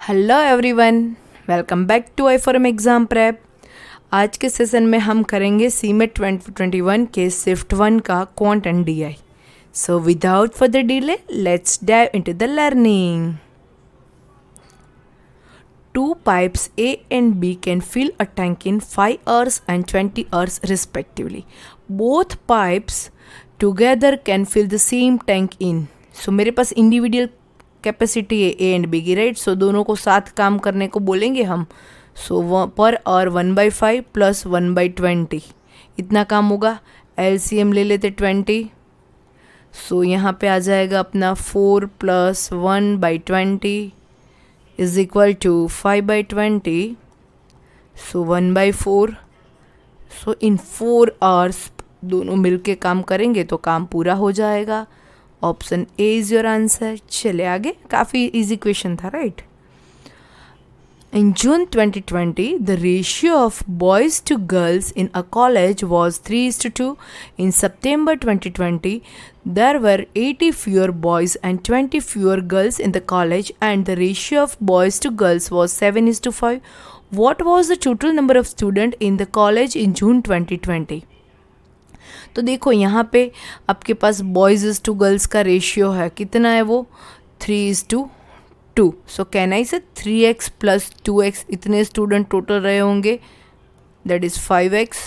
Hello everyone, welcome back to I forum exam prep. आज के session में हम करेंगे सीमेट 2021 के शिफ्ट 1 का quant and DI. So without further delay let's dive into the learning. Two pipes A and B can fill a tank in 5 hours and 20 hours respectively. Both pipes together can fill the same tank in. So मेरे पास individual capacity है ए and B की, right. सो दोनों को साथ काम करने को बोलेंगे हम। सो पर आवर 1/5 प्लस 1/20 इतना काम होगा। एलसीएम ले लेते 20। सो यहाँ पे आ जाएगा अपना 4 plus 1/20 is equal to 5/20. So 1/4. So in 4 hours दोनों मिलके काम करेंगे तो काम पूरा हो जाएगा। Option A is your answer. चले आगे, काफ़ी इजी क्वेश्चन था, right. In June 2020, the ratio of boys to girls in a college was 3:2. In September 2020, there were 80 fewer boys and 20 fewer girls in the college, and the ratio of boys to girls was 7:5. What was the total number of students in the college in June 2020? तो देखो यहाँ पे आपके पास boys to girls का ratio है, कितना है वो 3:2। सो कैन आई से 3x प्लस 2x, इतने स्टूडेंट टोटल रहे होंगे, that is 5x,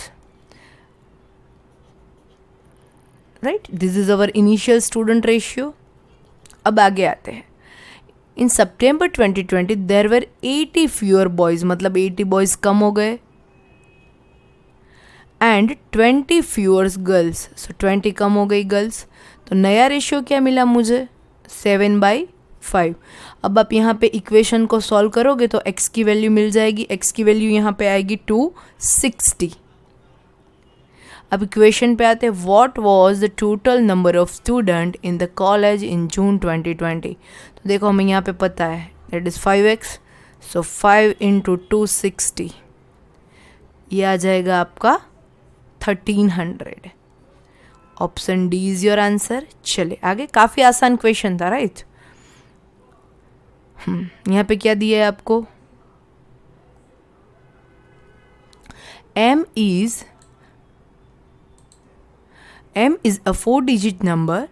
right. This is our initial student ratio. अब आगे आते हैं। इन सितंबर 2020 देयर वर 80 फ्यूअर बॉयज़, मतलब 80 बॉयज़ कम हो गए, एंड 20 फ्यूअर्स गर्ल्स, सो 20 कम हो गई गर्ल्स। तो नया रेशियो क्या मिला मुझे 7/5। अब आप यहाँ पे इक्वेशन को सॉल्व करोगे तो x की वैल्यू मिल जाएगी। x की वैल्यू यहाँ पे आएगी 260। अब इक्वेशन पे आते हैं, what was the total number of student in the college in June 2020। तो देखो हमें यहाँ पे पता है दैट इज़ 5x। सो 5 × 260, ये आ जाएगा आपका 1300। Option D is your answer. चले आगे, काफ़ी आसान क्वेश्चन था, राइट। यहाँ पे क्या दिया है आपको, M is a 4-digit number.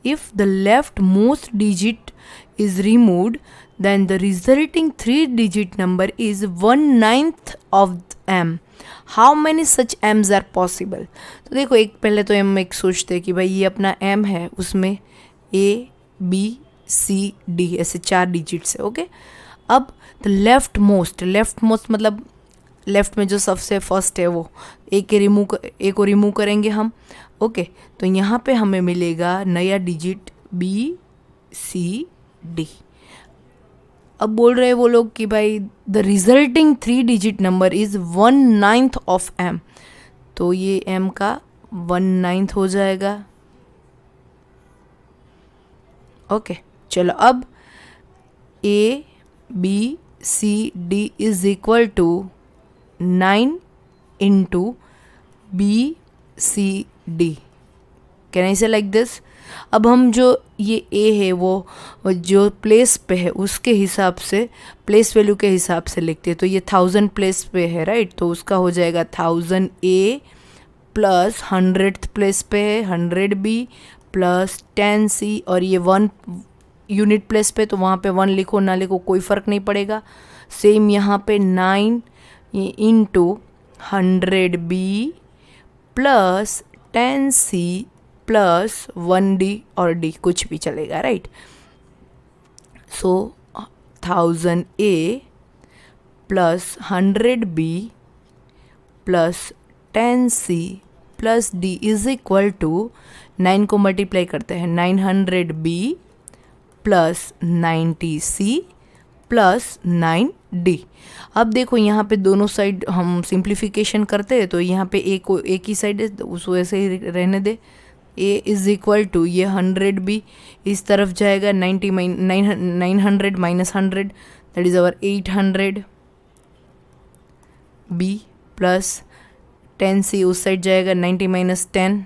If the leftmost digit is removed, then the resulting 3-digit number is 1/9 of M. How many such M's are possible? तो देखो, एक पहले तो हम एक सोचते हैं कि भाई ये अपना M है, उसमें A B C D ऐसे 4 डिजिट्स है, ओके। अब द लेफ्ट मोस्ट मतलब लेफ्ट में जो सबसे फर्स्ट है वो ए को रिमूव करेंगे हम, ओके। तो यहाँ पे हमें मिलेगा नया डिजिट BCD। अब बोल रहे हैं वो लोग कि भाई the resulting 3-digit number is 1/9 of M। तो ये M का 1/9 हो जाएगा, ओके। चलो अब ABCD is equal to 9 × BCD। Can I say like this. अब हम जो ये A है वो जो प्लेस पे है उसके हिसाब से, प्लेस वैल्यू के हिसाब से लिखते हैं। तो ये 1000 प्लेस पे है, राइट। तो उसका हो जाएगा 1000 A प्लस 100th प्लेस पे है 100 B प्लस 10 C, और ये 1 यूनिट प्लेस पे, तो वहाँ पे 1 लिखो ना लिखो कोई फ़र्क नहीं पड़ेगा। सेम यहाँ पे 9 × 100 B plus 10 C plus 1 D, और D कुछ भी चलेगा, right. So 1000 A plus 100 B plus 10 C plus D is equal to 9 को मल्टीप्लाई करते हैं 900 B plus 90 C plus 9 D। अब देखो यहाँ पे दोनों साइड हम सिंप्लीफिकेशन करते हैं, तो यहाँ पे एक ही साइड है, उसको ऐसे ही रहने दे। A इज इक्वल टू ये 100 B इस तरफ जाएगा, 900 minus 100 that is our 800 B plus 10 C उस साइड जाएगा, 90 माइनस 10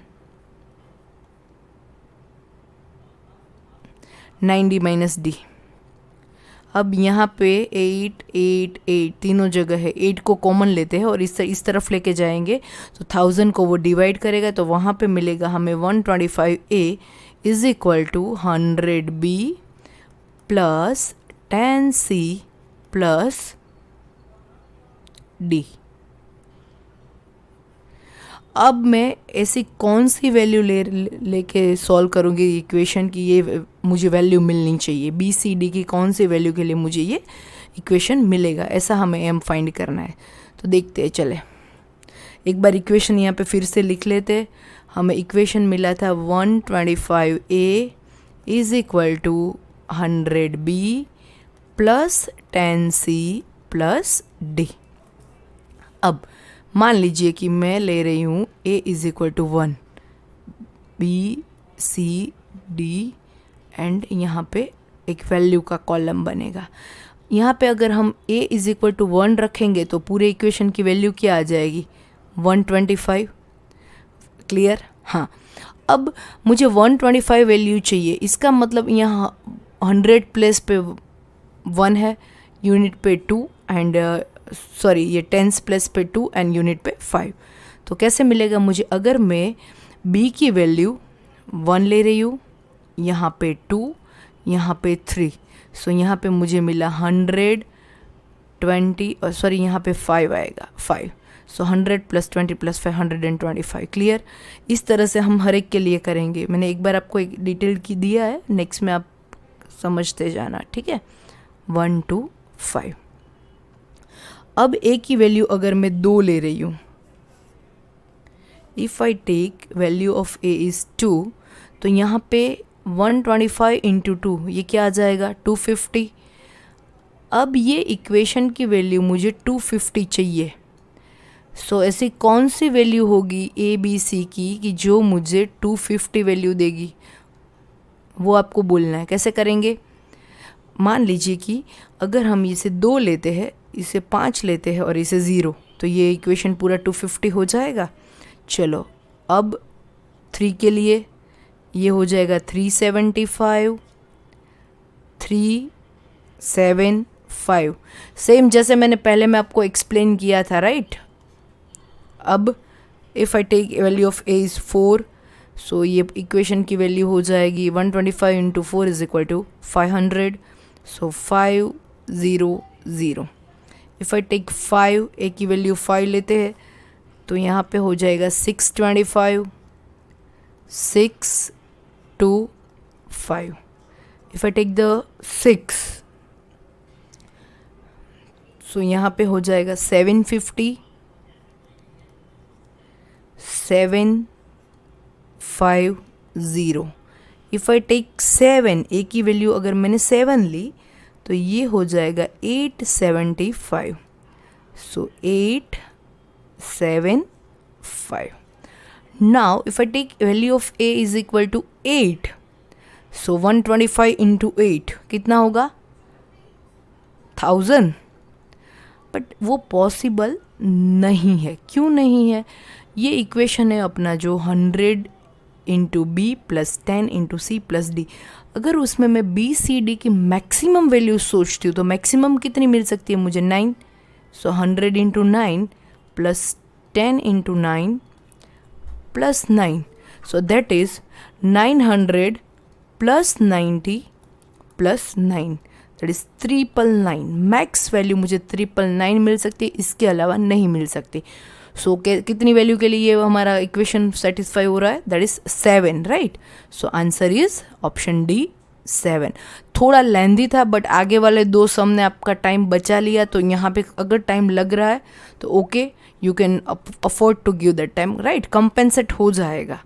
90 माइनस D। अब यहाँ पे 8 8 8 तीनों जगह है, 8 को कॉमन लेते हैं और इस तरफ लेके जाएंगे तो 1000 को वो डिवाइड करेगा तो वहाँ पे मिलेगा हमें 125A is equal to 100B plus 10C plus D। अब मैं ऐसी कौन सी वैल्यू लेके सॉल्व करूँगी इक्वेशन की ये मुझे वैल्यू मिलनी चाहिए, बी सी डी की कौन सी वैल्यू के लिए मुझे ये इक्वेशन मिलेगा, ऐसा हमें एम फाइंड करना है। तो देखते हैं, चले एक बार इक्वेशन यहाँ पे फिर से लिख लेते। हमें इक्वेशन मिला था 125A is equal to 100B plus 10C plus D। अब मान लीजिए कि मैं ले रही हूँ A is equal to 1, B C D and यहाँ पे एक वैल्यू का कॉलम बनेगा। यहाँ पे अगर हम A इज इक्वल टू 1 रखेंगे तो पूरे इक्वेशन की वैल्यू क्या आ जाएगी, 125। क्लियर? हाँ। अब मुझे 125 वैल्यू चाहिए, इसका मतलब यहाँ 100 प्लेस पे 1 है, यूनिट पे 2 एंड सॉरी ये टेंस प्लेस पे 2 एंड यूनिट पे 5। तो कैसे मिलेगा मुझे, अगर मैं B की वैल्यू 1 ले रही हूँ, यहाँ पे 2, यहाँ पे 3, सो यहाँ पे मुझे मिला 120 और सॉरी यहाँ पे 5 आएगा, 5। सो 100 प्लस 20 प्लस 5 125। क्लियर? इस तरह से हम हर एक के लिए करेंगे। मैंने एक बार आपको एक डिटेल की दिया है, नेक्स्ट में आप समझते जाना, ठीक है। 1 2 5। अब A की वैल्यू अगर मैं 2 ले रही हूँ, if I take value of A is 2, तो यहाँ पे 125 इंटू 2 ये क्या आ जाएगा, 250। अब ये इक्वेशन की वैल्यू मुझे 250 चाहिए। सो ऐसी कौन सी वैल्यू होगी A B C की कि जो मुझे 250 वैल्यू देगी, वो आपको बोलना है। कैसे करेंगे, मान लीजिए कि अगर हम इसे 2 लेते हैं, इसे 5 लेते हैं और इसे 0, तो ये इक्वेशन पूरा 250 हो जाएगा। चलो अब 3 के लिए ये हो जाएगा 375 375, सेम जैसे मैंने पहले मैं आपको एक्सप्लेन किया था, राइट। अब if I take value of A is 4, so ये इक्वेशन की वैल्यू हो जाएगी 125 into 4 is equal to 500, so 500। If I take 5, A की वैल्यू 5 लेते हैं तो यहाँ पे हो जाएगा 625 625। If I take the 6, so यहाँ पे हो जाएगा 750 750। इफ़ आई टेक 7, A की वैल्यू अगर मैंने 7 ली तो ये हो जाएगा 875, so 875। Now if I take value of A is equal to 8, so 125 into 8 कितना होगा, 1000। बट वो पॉसिबल नहीं है। क्यों नहीं है? ये इक्वेशन है अपना जो 100 into B plus 10 into C plus D. अगर उसमें मैं बी सी डी की मैक्सिमम वैल्यू सोचती हूँ तो मैक्सिमम कितनी मिल सकती है मुझे, 9। सो 100 into 9 plus 10 into 9 plus 9, so that is 900 plus 90 plus 9, that is 999। Max value मुझे 999 मिल सकती है, इसके अलावा नहीं मिल सकती। सो कितनी वैल्यू के लिए ये हमारा इक्वेशन सेटिस्फाई हो रहा है, that is 7, right. So answer is option D 7। थोड़ा लेंदी था बट आगे वाले 2 सम ने आपका टाइम बचा लिया, तो यहाँ पे अगर टाइम लग रहा है तो okay, you can afford to give that time, right, compensate हो जाएगा।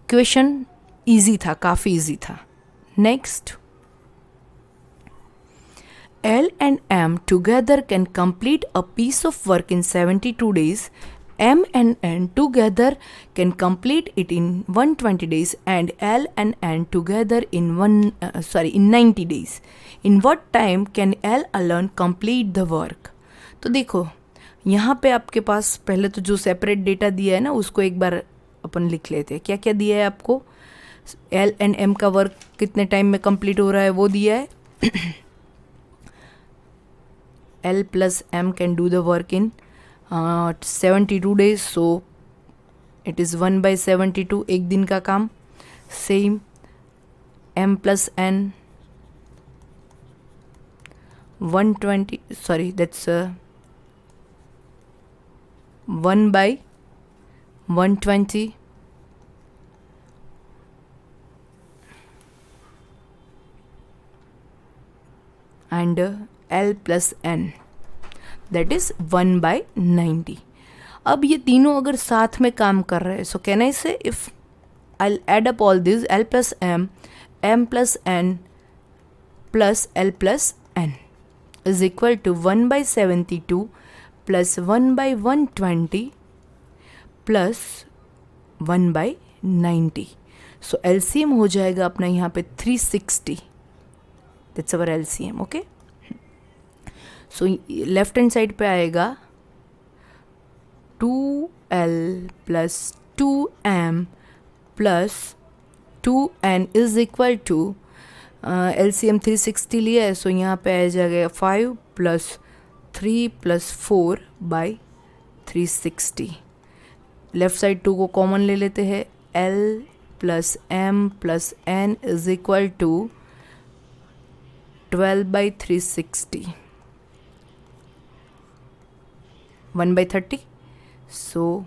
क्वेश्चन ईजी था, काफ़ी ईजी था। Next, L and M together can complete a piece of work in 72 days. M and N together can complete it in 120 days, and L and N together in 90 days. In what time can L alone complete the work? तो देखो यहाँ पे आपके पास पहले तो जो separate data दिया है ना उसको एक बार अपन लिख लेते हैं। क्या क्या दिया है आपको, L and M का वर्क कितने टाइम में कंप्लीट हो रहा है वो दिया है। L plus M can do the work in 72 days, so it is 1 by 72, एक दिन का काम. Same M plus N 120, sorry, that's 1 by 120 and L plus N, that is 1 by 90. अब ये तीनों अगर साथ में काम कर रहे हैं, so can I say if I'll add up all these, L plus M, M plus N plus L plus N is equal to 1 by 72 plus 1 by 120 plus 1 by 90. So LCM हो जाएगा अपना यहाँ पे 360. That's our LCM, okay? So left hand side पे आएगा 2L plus 2M plus 2N is equal to LCM 360 लिया है, सो यहाँ पे आ जाएगा 5 plus 3 plus 4 by 360. Left side 2 को कॉमन ले लेते हैं. L plus M plus N is equal to 12 by 360, 1 by 30. So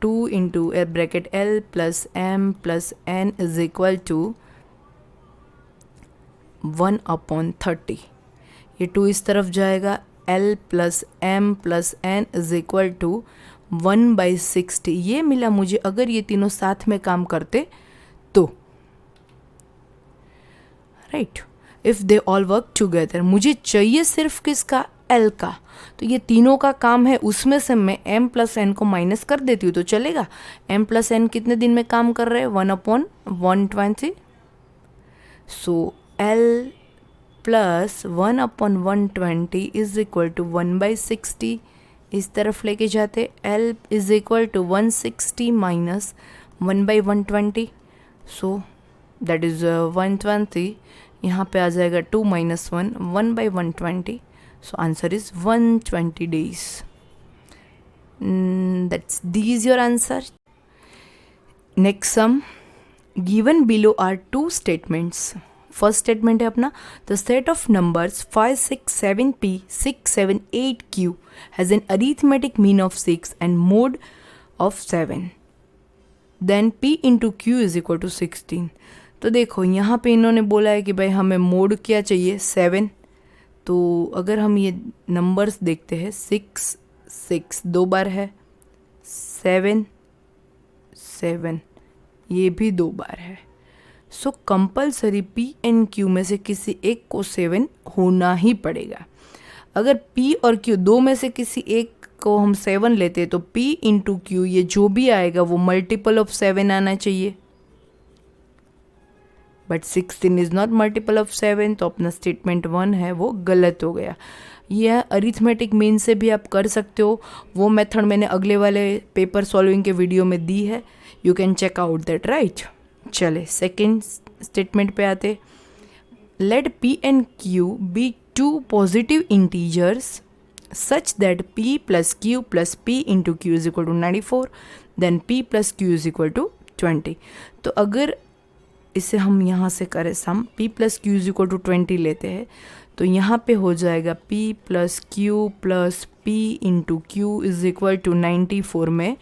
2 into bracket L plus M plus N is equal to 1 upon 30. ये 2 इस तरफ जाएगा. L plus M plus N is equal to 1 by 60. ये मिला मुझे अगर ये तीनों साथ में काम करते तो. Right, if they all work together. मुझे चाहिए सिर्फ किसका? L का. तो ये तीनों का काम है, उसमें से मैं M प्लस N को माइनस कर देती हूँ तो चलेगा. M प्लस N कितने दिन में काम कर रहे हैं? 1 upon 120. So L plus 1 upon 120 is equal to 1 by 60. इस तरफ लेके जाते. L इज इक्वल टू 160 minus 1 by 120. So that is 120. यहाँ पे आ जाएगा 2 minus 1, 1 by 120. So answer is 120 days. That's these your answer. Next sum. Given below are two statements. First statement है अपना, the set of numbers 5, 6, 7p, 6, 7, 8q has an arithmetic mean of 6 and mode of 7. Then p into q is equal to 16. तो देखो यहाँ पे इन्होंने बोला है कि भाई हमें मोड क्या चाहिए? 7. तो अगर हम ये नंबर्स देखते हैं, 6 6 2 बार है, 7 7 ये भी 2 बार है. सो कंपल्सरी P एंड Q में से किसी एक को 7 होना ही पड़ेगा. अगर P और Q दो में से किसी एक को हम 7 लेते हैं तो P इंटू Q ये जो भी आएगा वो मल्टीपल ऑफ 7 आना चाहिए. But 16 is not multiple of 7, तो अपना स्टेटमेंट 1 है वो गलत हो गया. यह अरिथमेटिक मीन से भी आप कर सकते हो. वो मेथड मैंने अगले वाले पेपर सॉल्विंग के वीडियो में दी है, you can check out that. Right, चले सेकेंड स्टेटमेंट पे आते. Let P and Q be two positive integers such that P plus Q plus P into Q is equal to 94, then P plus Q is equal to 20. तो अगर इसे हम यहाँ से करें sum, P plus Q is equal to 20 लेते हैं तो यहाँ पे हो जाएगा P plus Q plus P into Q is equal to 94 में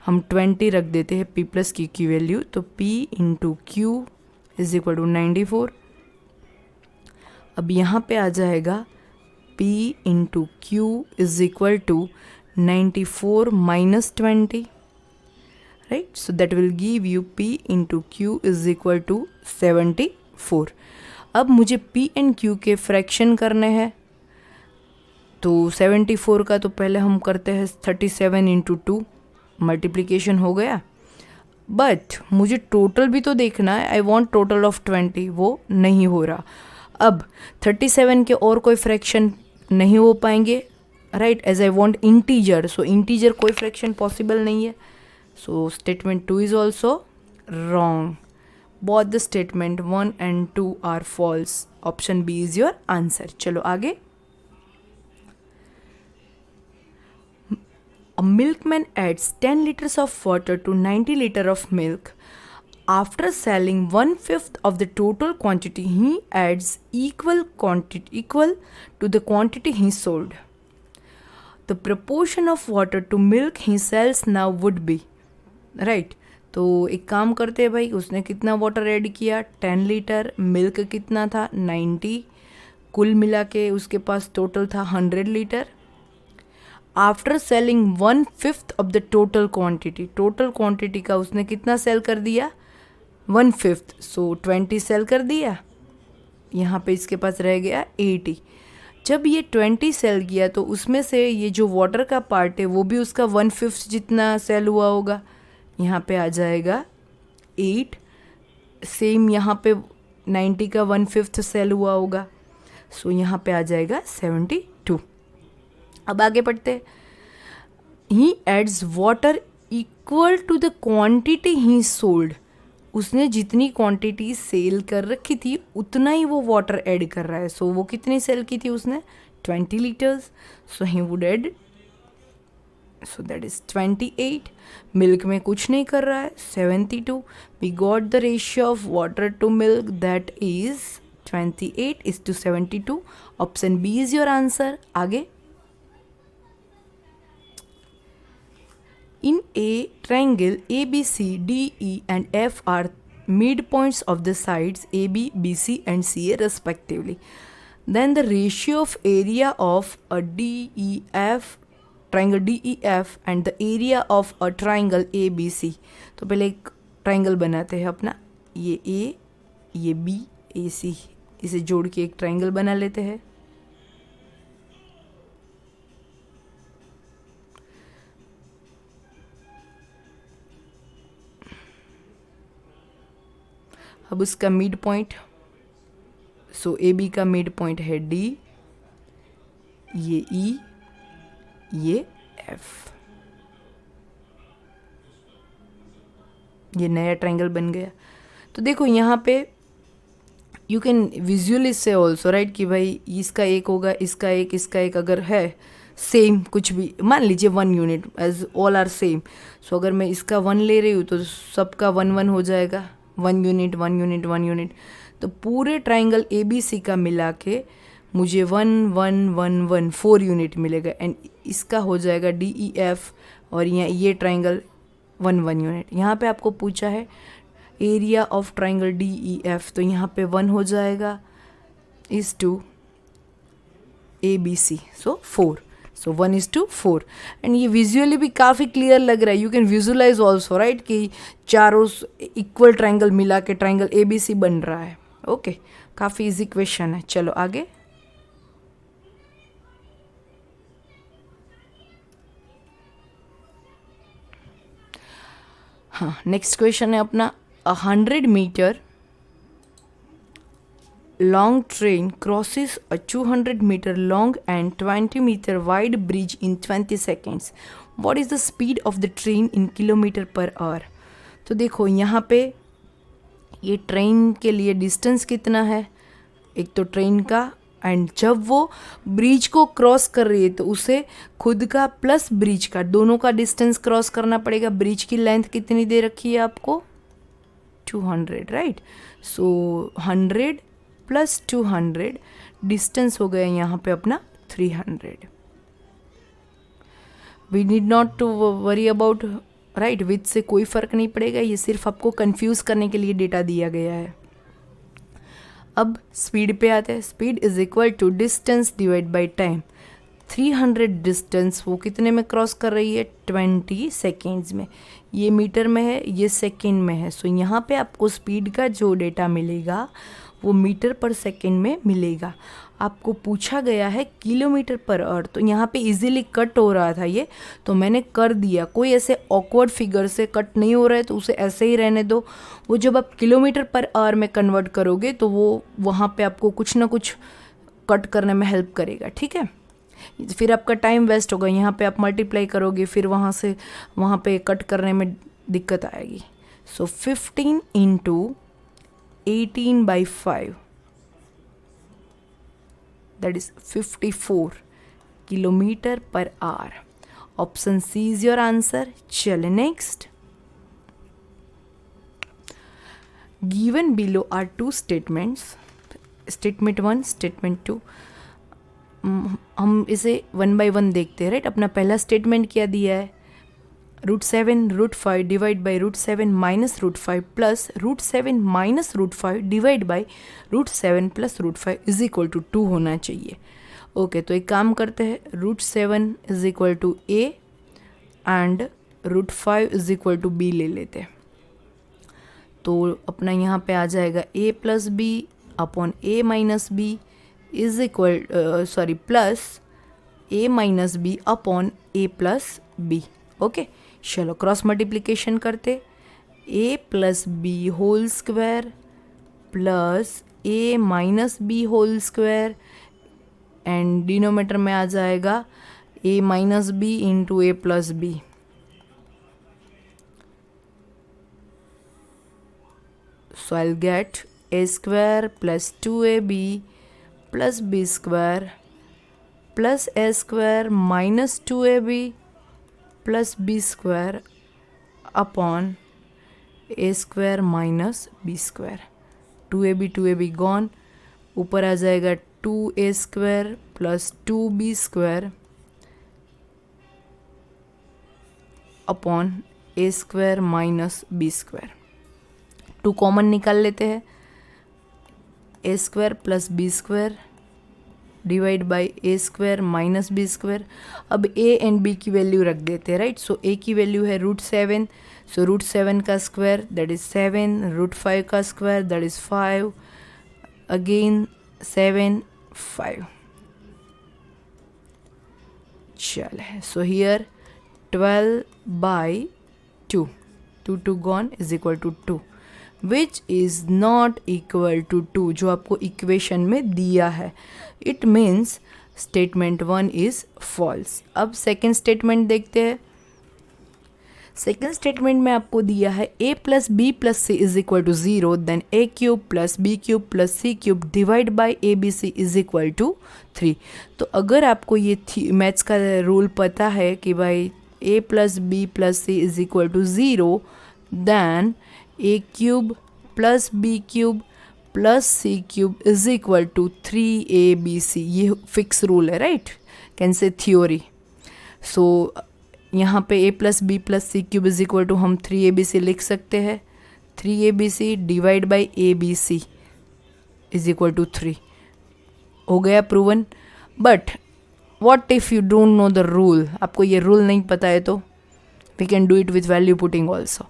हम 20 रख देते हैं P प्लस Q की वैल्यू, तो P into Q is equal to 94. अब यहाँ पे आ जाएगा P into Q is equal to 94 minus 20. Right, so that will give you P into Q is equal to 74. अब मुझे P and Q के फ्रैक्शन करने हैं, तो 74 का तो पहले हम करते हैं 37 इंटू 2, मल्टीप्लीकेशन हो गया. बट मुझे टोटल भी तो देखना है, आई वॉन्ट टोटल ऑफ 20, वो नहीं हो रहा. अब 37 के और कोई फ्रैक्शन नहीं हो पाएंगे. Right, as I want integer, so integer कोई फ्रैक्शन पॉसिबल नहीं है. So statement 2 is also wrong. Both the statement 1 and 2 are false. Option B is your answer. चलो आगे. A milkman adds 10 liters of water to 90 liters of milk. After selling 1/5 of the total quantity, he adds equal to the quantity he sold. The proportion of water to milk he sells now would be, right? तो एक काम करते हैं भाई, उसने कितना water add किया 10 litre, milk कितना था 90, कुल मिला के उसके पास टोटल था 100 litre. After selling 1/5 of the total quantity का उसने कितना सेल कर दिया 1/5, सो 20 सेल कर दिया. यहाँ पे इसके पास रह गया 80. जब ये 20 सेल किया तो उसमें से ये जो वाटर का पार्ट है वो भी उसका 1/5 जितना सेल हुआ होगा. यहाँ पे आ जाएगा 8. सेम यहाँ पे 90 का 1/5 सेल हुआ होगा, सो यहाँ पे आ जाएगा 72. अब आगे बढ़ते. He adds water equal to the quantity he sold. उसने जितनी क्वांटिटी सेल कर रखी थी उतना ही वो वाटर ऐड कर रहा है. सो वो कितनी सेल की थी उसने 20 liters, so he would add, so that is 28. Milk में कुछ नहीं कर रहा है 72. We got the ratio of water to milk, that is 28:72. Option B is your answer. आगे. In a triangle ABC, DE and F are midpoints of the sides AB, BC and CA respectively. Then the ratio of area of a triangle DEF and the area of a triangle ABC. तो पहले एक triangle बनाते हैं अपना, ये A, ये B, AC, इसे जोड़ के एक ट्राइंगल बना लेते हैं. अब उसका mid point, so A B का मिड पॉइंट है D, ये E, ये F. ये नया ट्राइंगल बन गया. तो देखो यहाँ पे यू कैन विजुअली से ऑल्सो, राइट, कि भाई इसका एक होगा, इसका एक अगर है सेम कुछ भी, मान लीजिए 1 unit, as all are same. So अगर मैं इसका 1 ले रही हूँ तो सबका 1 हो जाएगा, 1 यूनिट 1 यूनिट 1 यूनिट. तो पूरे ट्राइंगल ए बी सी का मिला के मुझे 1 1 1 1 4 यूनिट मिलेगा. एंड इसका हो जाएगा DEF, और यहाँ ये ट्राइंगल 1 1 यूनिट. यहाँ पे आपको पूछा है एरिया ऑफ ट्राइंगल DEF, तो यहाँ पे 1 हो जाएगा is to ABC, so 4. So 1:4. And ये विजुअली भी काफ़ी क्लियर लग रहा है. You can visualize also, right, कि चारों इक्वल ट्राइंगल मिला के ट्राइंगल ABC बन रहा है. ओके, काफ़ी इजी क्वेश्चन है. चलो आगे. हाँ, नेक्स्ट क्वेश्चन है अपना. 100 metre long train crosses a 200 meter long and 20 meter wide bridge in 20 seconds. What is the speed of the train in kilometer per hour? तो देखो यहाँ पे ये ट्रेन के लिए डिस्टेंस कितना है, एक तो ट्रेन का, एंड जब वो ब्रिज को क्रॉस कर रही है तो उसे खुद का प्लस ब्रिज का दोनों का डिस्टेंस क्रॉस करना पड़ेगा. ब्रिज की लेंथ कितनी दे रखी है आपको 200, राइट. सो 100 प्लस 200, डिस्टेंस हो गया यहाँ पे अपना 300. We need not to worry about, right, with से कोई फ़र्क नहीं पड़ेगा, ये सिर्फ आपको कंफ्यूज करने के लिए डेटा दिया गया है. अब स्पीड पे आते हैं. Speed is equal to distance divide by time. 300 distance वो कितने में क्रॉस कर रही है 20 सेकेंड्स में. ये मीटर में है, ये सेकेंड में है. सो यहाँ पे आपको स्पीड का जो डेटा मिलेगा वो मीटर पर सेकेंड में मिलेगा. आपको पूछा गया है किलोमीटर पर आवर, तो यहाँ पे इजीली कट हो रहा था ये, तो मैंने कर दिया. कोई ऐसे ऑकवर्ड फिगर से कट नहीं हो रहा है तो उसे ऐसे ही रहने दो. वो जब आप किलोमीटर पर आवर में कन्वर्ट करोगे तो वो वहाँ पे आपको कुछ ना कुछ कट करने में हेल्प करेगा, ठीक है. फिर आपका टाइम वेस्ट होगा. यहाँ पे आप मल्टीप्लाई करोगे, फिर वहाँ से वहाँ पे कट करने में दिक्कत आएगी. So 15 × 18/5, that is 54 kilometre per hour. Option C is your answer. चले next. Given below are two statements. Statement 1, statement 2. हम इसे वन बाय वन देखते हैं, राइट. अपना पहला स्टेटमेंट क्या दिया है, √7 √5 divide by √7 minus √5 plus √7 minus √5 divide by √7 plus √5 is equal to 2 होना चाहिए. ओके, तो एक काम करते हैं, √7 is equal to A and √5 is equal to B ले लेते हैं. तो अपना यहाँ पे आ जाएगा a plus B upon a minus B is equal plus a minus B upon a plus B. Okay, चलो क्रॉस मल्टीप्लिकेशन करते. a plus B whole square plus a minus B whole square and denominator में आ जाएगा a minus B into a plus B. So I'll get a square plus 2ab plus b square plus a square minus 2ab plus b square upon a square minus b square. 2ab gone. ऊपर आ जाएगा 2a square plus 2b square upon a square minus b square. 2 common निकाल लेते हैं. A square plus B square divide by A square minus B square. अब A and B की value रख देते हैं, राइट. सो ए की वैल्यू है √7, सो √7 का स्क्वायर दैट इज 7, √5 का स्क्वायर दैट इज 5, अगेन 7, 5. चल, so here 12 by 2, 2 gone is equal to 2, which is not equal to 2 जो आपको इक्वेशन में दिया है. It means statement 1 is false. अब सेकेंड स्टेटमेंट देखते हैं. सेकेंड स्टेटमेंट में आपको दिया है a plus B plus C is equal to 0, then a cube plus B cube plus C cube divide by A B C is equal to 3. तो अगर आपको ये मैथ्स का रूल पता है कि भाई a plus B plus C is equal to 0, then a cube plus B cube plus C cube is equal to 3abc. ये फिक्स रूल है, right, can say theory. So यहाँ पे a plus B plus C cube is equal to हम 3abc लिख सकते हैं. 3abc divide by abc is equal to 3. हो गया proven. But what if you don't know the rule. आपको ये रूल नहीं पता है तो we can do it with value putting also.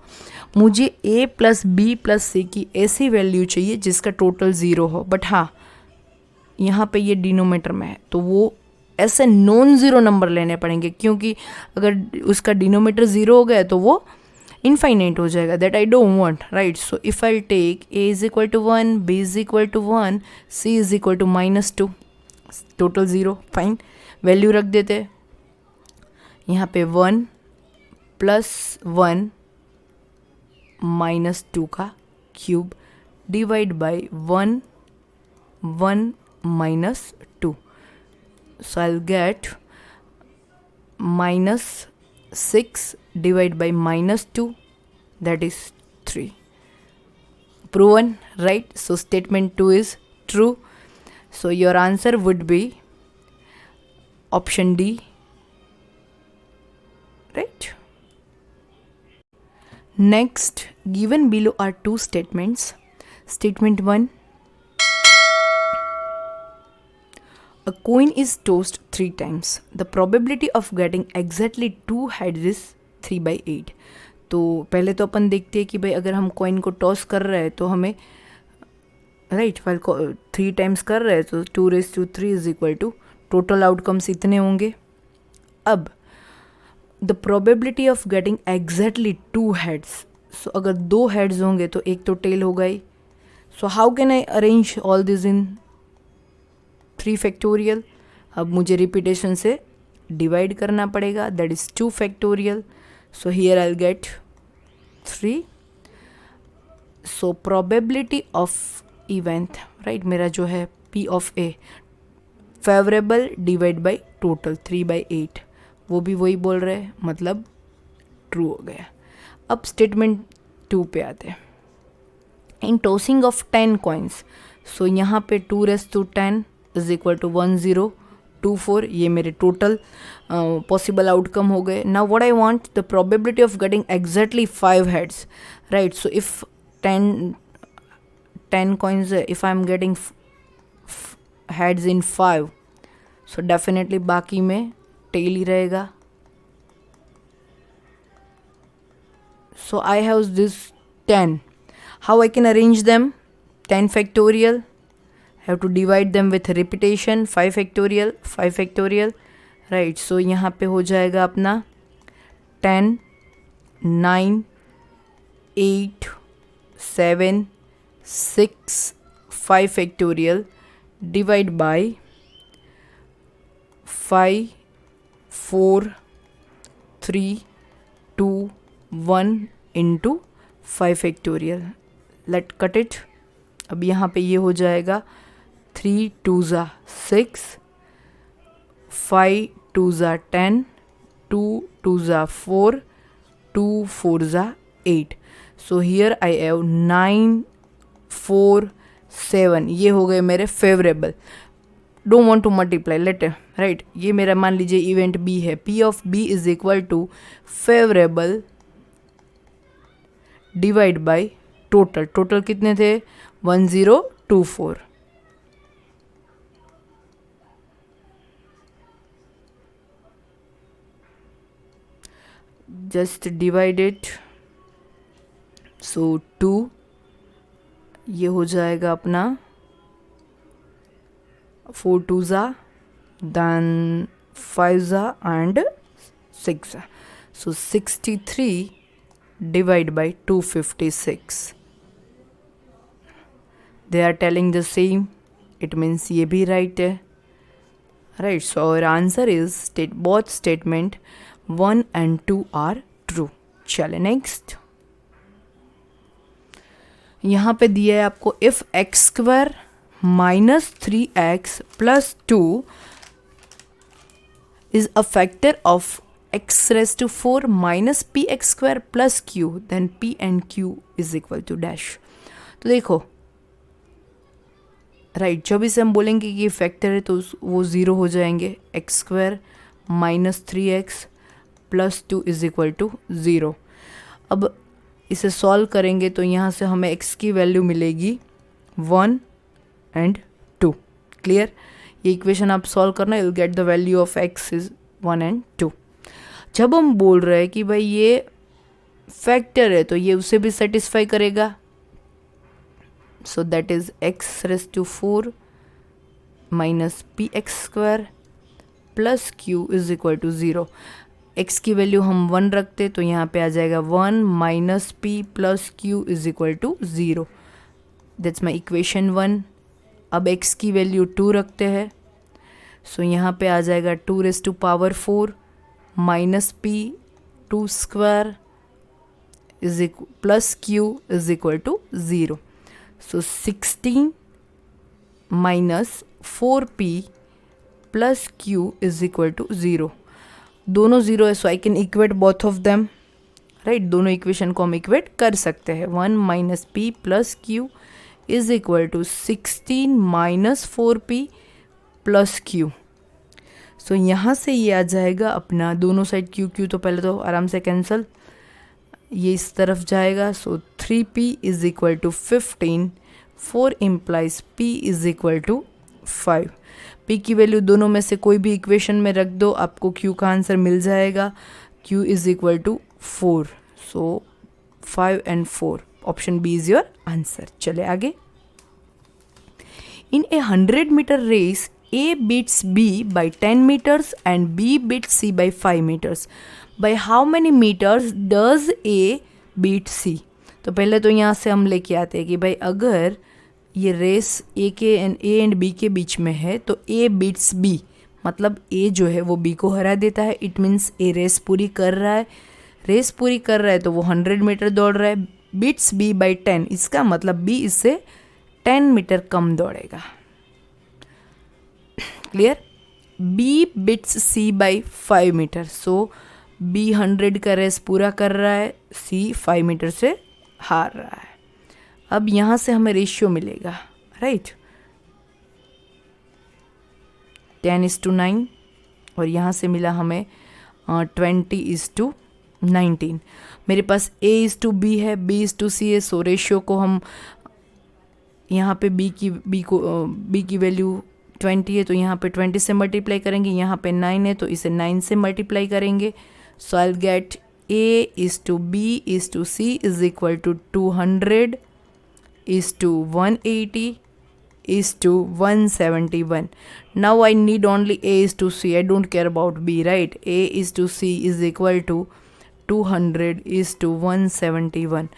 मुझे a plus B plus C की ऐसी वैल्यू चाहिए जिसका टोटल 0 हो. बट हाँ, यहाँ पे ये डिनोमीटर में है तो वो ऐसे नॉन ज़ीरो नंबर लेने पड़ेंगे, क्योंकि अगर उसका डिनोमीटर 0 हो गया तो वो इनफाइनाइट हो जाएगा. That I don't want, right. So if I take a is equal to 1, b is equal to 1, c is equal to -2, total 0. Fine, value रख देते. यहाँ पे 1 प्लस 1 -2 का cube divide by 1 -2. So I'll get -6 divided by -2, that is 3. Proven, right? So statement 2 is true. So your answer would be option D, right? Next, given below are two statements. Statement 1. A coin is tossed 3 times. The probability of getting exactly 2 heads is 3/8. तो पहले तो अपन देखते हैं कि भाई अगर हम coin को टॉस कर रहे हैं तो हमें राइट 3 टाइम्स कर रहे हैं तो 2�3 is equal to total outcomes इतने होंगे. अब the probability of getting exactly 2 heads. So अगर 2 हेड्स होंगे तो एक तो टेल होगा ही. So how can I arrange all this in 3 factorial. अब मुझे रिपीटेशन से डिवाइड करना पड़ेगा, that is 2 factorial. So here I will get 3. So probability of event, right, मेरा जो है P of A favourable divide by total 3/8 वो भी वही बोल रहे हैं, मतलब ट्रू हो गया। अब स्टेटमेंट 2 पे आते हैं। इन टॉसिंग ऑफ 10 कॉइन्स, सो यहाँ पे 2⁻10 इज इक्वल टू 1024, ये मेरे टोटल पॉसिबल आउटकम हो गए। Now what I want the probability of getting exactly 5 heads, right. So if 10 coins, if I'm getting heads in 5, so definitely बाकी में tail ही रहेगा। So I have this 10. How I can arrange them? 10 factorial, have to divide them with repetition, 5 factorial, 5 factorial, right। So यहाँ पे हो जाएगा अपना 10, 9, 8, 7, 6, 5 factorial divide by 5, 4, 3, 2, 1 into 5 factorial। Let cut it. अब यहाँ पे ये हो जाएगा 3 2s 6, 5 2s 10, 2 2s 4, 2 4s 8। So here I have 9, 4, 7, ये हो गए मेरे favourable. Don't want to multiply, let right. ये मेरा मान लीजिए इवेंट बी है। P of B is equal to favourable divide by total. Total कितने थे? 1024। जस्ट डिवाइड इट, सो 2, ये हो जाएगा अपना 4 2s, then 5s and 6। So 63 divide by 256। They are telling the same, it means ये भी right है, right। So our answer is both statement 1 and 2 are true। चले नेक्स्ट। यहाँ पे दिया है आपको if X square minus 3x plus 2 is a factor of x raised to 4 minus P X square plus Q, then p and q is equal to dash. तो देखो right, जब इसे हम बोलेंगे कि ये फैक्टर है तो वो ज़ीरो हो जाएंगे। X square minus 3x plus 2 is equal to 0। अब इसे सॉल्व करेंगे तो यहाँ से हमें x की वैल्यू मिलेगी 1 एंड 2। क्लियर? ये इक्वेशन आप सॉल्व करना, you will get the value of x is 1 and 2। जब हम बोल रहे हैं कि भाई ये फैक्टर है तो ये उसे भी सेटिस्फाई करेगा। So that is x raise to 4 minus P X square plus Q is equal to 0। x की वैल्यू हम 1 रखते तो यहाँ पे आ जाएगा 1 minus P plus Q is equal to 0। That's my equation 1। अब x की वैल्यू 2 रखते हैं, सो यहाँ पे आ जाएगा 2 raise to power 4 minus P 2 square is plus Q is equal to 0। So 16 minus 4p plus Q is equal to 0। दोनों 0 है, so I can equate both of them, right. दोनों इक्वेशन को हम इक्वेट कर सकते हैं। 1 minus P plus Q is equal to 16 minus 4p plus Q. So यहाँ से ये आ जाएगा अपना दोनों साइड क्यू क्यू तो पहले तो आराम से कैंसिल, ये इस तरफ जाएगा। So 3p is equal to 15, 4 implies p is equal to 5। p की वैल्यू दोनों में से कोई भी इक्वेशन में रख दो, आपको q का आंसर मिल जाएगा। q is equal to 4। So 5 and 4, option B is your answer. चले आगे। In a 100 meter race A beats B by 10 meters and B beats C by 5 meters. By how many meters does A beat C? तो पहले तो यहाँ से हम लेके आते हैं कि भाई अगर ये रेस A एंड B के बीच में है तो A beats B, मतलब A जो है वो B को हरा देता है। इट मीन्स A रेस पूरी कर रहा है। रेस पूरी कर रहा है तो वो 100 मीटर दौड़ रहा है। बीट्स B by 10, इसका मतलब B इससे 10 मीटर कम दौड़ेगा। Clear? B beats C by 5 metre, so B 100 का रेस पूरा कर रहा है, सी 5 मीटर से हार रहा है। अब यहाँ से हमें रेशियो मिलेगा, राइट, 10:9, और यहाँ से मिला हमें 20:19। मेरे पास A:B है, B:C है, सो रेशियो को हम यहाँ पे B की वैल्यू 20 है तो यहाँ पे 20 से मल्टीप्लाई करेंगे, यहाँ पे 9 है तो इसे 9 से मल्टीप्लाई करेंगे। So I will get A:B:C is equal to 200:180:171. Now I need only A:C. I don't care about B, right? A:C is equal to 200:171.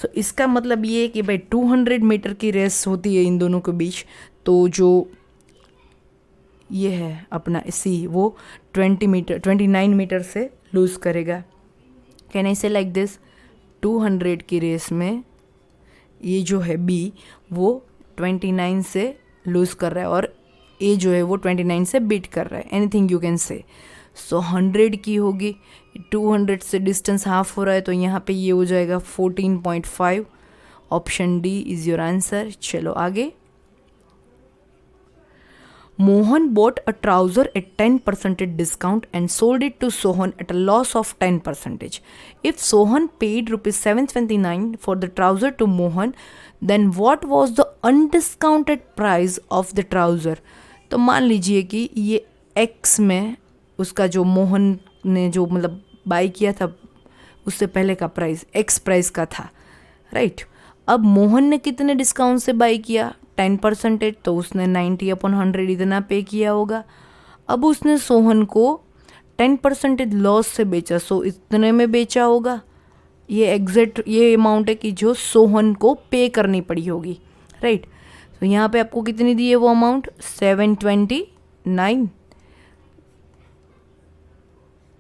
So इसका मतलब ये है कि भाई 200 मीटर की रेस होती है इन दोनों के बीच, तो जो ये है अपना C वो 29 मीटर से लूज़ करेगा। Can I say like this, 200 की रेस में ये जो है B वो 29 से लूज़ कर रहा है और A जो है वो 29 से बीट कर रहा है, एनीथिंग यू कैन से। सो 100 की होगी, 200 से डिस्टेंस हाफ हो रहा है तो यहाँ पे ये हो जाएगा 14.5। Option D is your answer. चलो आगे। Mohan bought a trouser at 10% discount and sold it to Sohan at a loss of 10%. If Sohan paid rupees 729 for the trouser to Mohan, then what was the undiscounted price of the trouser? तो मान लीजिए कि ये X में उसका जो मोहन ने जो मतलब बाई किया था उससे पहले का प्राइस X प्राइस का था, राइट। अब मोहन ने कितने डिस्काउंट से बाई किया, 10%, तो उसने 90/100 इतना पे किया होगा। अब उसने सोहन को 10% लॉस से बेचा, सो इतने में बेचा होगा। ये एग्जैक्ट ये अमाउंट है कि जो सोहन को पे करनी पड़ी होगी, राइट। तो यहाँ पे आपको कितनी दी है वो amount, 729।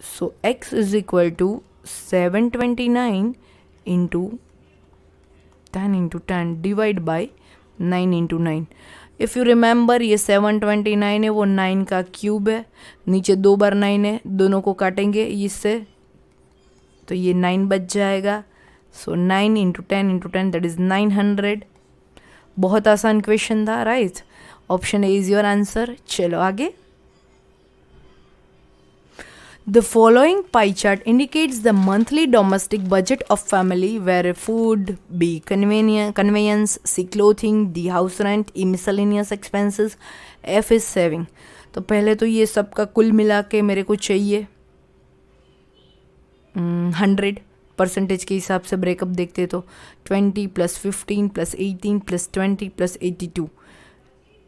So x is equal to 729 into 10 divide by 9 if you remember ये 729 है वो 9 का क्यूब है, नीचे 2 बार 9 है, दोनों को काटेंगे इससे तो ये 9 बच जाएगा। सो 9 इंटू 10 दैट इज़ 900। बहुत आसान क्वेश्चन था, right. Option A is your answer. चलो आगे। The following pie chart indicates the monthly domestic budget of family where food, B conveyance, C clothing, D house rent, E miscellaneous expenses, F is saving। तो पहले तो ये सब का कुल मिला के मेरे को चाहिए 100% के हिसाब से ब्रेकअप देखते तो 20 + 15 + 18 + 20 + 82,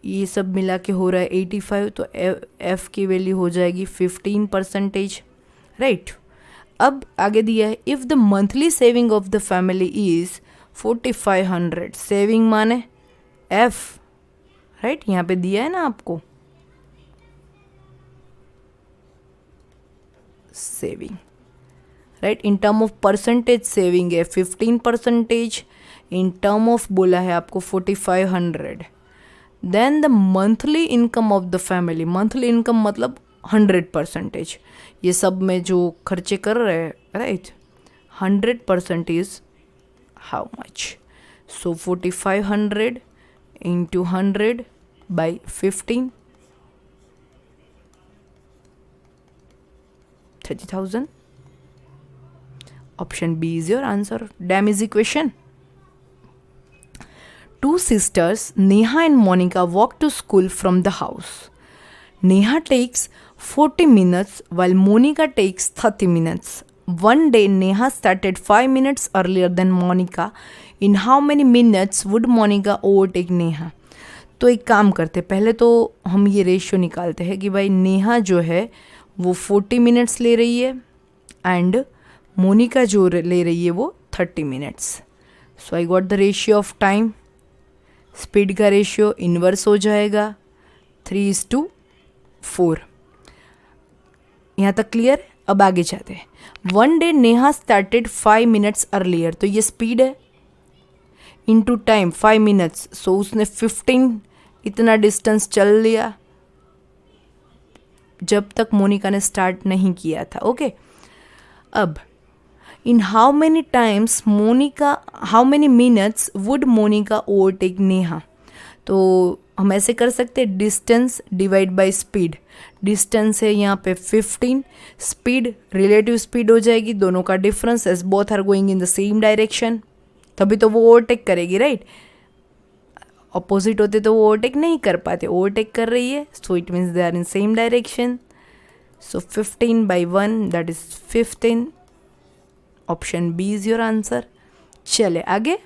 ये सब मिला के हो रहा है 85। तो F की वैल्यू हो जाएगी 15%, राइट। अब आगे दिया है if the monthly saving of the family is 4500, saving माने F, राइट, यहाँ पे दिया है ना आपको saving, right. In term of percentage saving है 15%, इन टर्म ऑफ बोला है आपको 4500। Then the monthly income of the family, monthly income मतलब 100%, ये सब में जो खर्चे कर रहे हैं, right. 100% is how much, so 4500 into 100 by 15, 30,000। Option B is your answer. Dam is equation. Two sisters, Neha and Monica, walk to school from the house. Neha takes 40 minutes while Monica takes 30 minutes. One day, Neha started 5 minutes earlier than Monica. In how many minutes would Monica overtake Neha? तो एक काम करते, पहले तो हम ये ratio निकालते हैं कि भाई नेहा जो है वो 40 मिनट्स ले रही है एंड मोनिका जो ले रही है वो 30 minutes. So I got the ratio of time. Speed का रेशियो इन्वर्स हो जाएगा 3:4। यहाँ तक क्लियर। अब आगे जाते हैं। One day Neha started 5 minutes earlier, तो ये स्पीड है इनटू टाइम 5 मिनट्स, सो उसने 15 इतना डिस्टेंस चल लिया जब तक मोनिका ने स्टार्ट नहीं किया था. ओके, अब in how many times Monica, how many minutes would Monica overtake Neha. तो हम ऐसे कर सकते हैं, distance divide by speed. Distance है यहाँ पे 15, स्पीड रिलेटिव स्पीड हो जाएगी, दोनों का difference, as both are going in the same direction, तभी तो वो ओवरटेक करेगी, राइट. अपोजिट होते तो वो ओवरटेक नहीं कर पाते, ओवरटेक कर रही है, so it means they are in same direction. So 15 by 1 that is 15. Option B is your answer. चले आगे.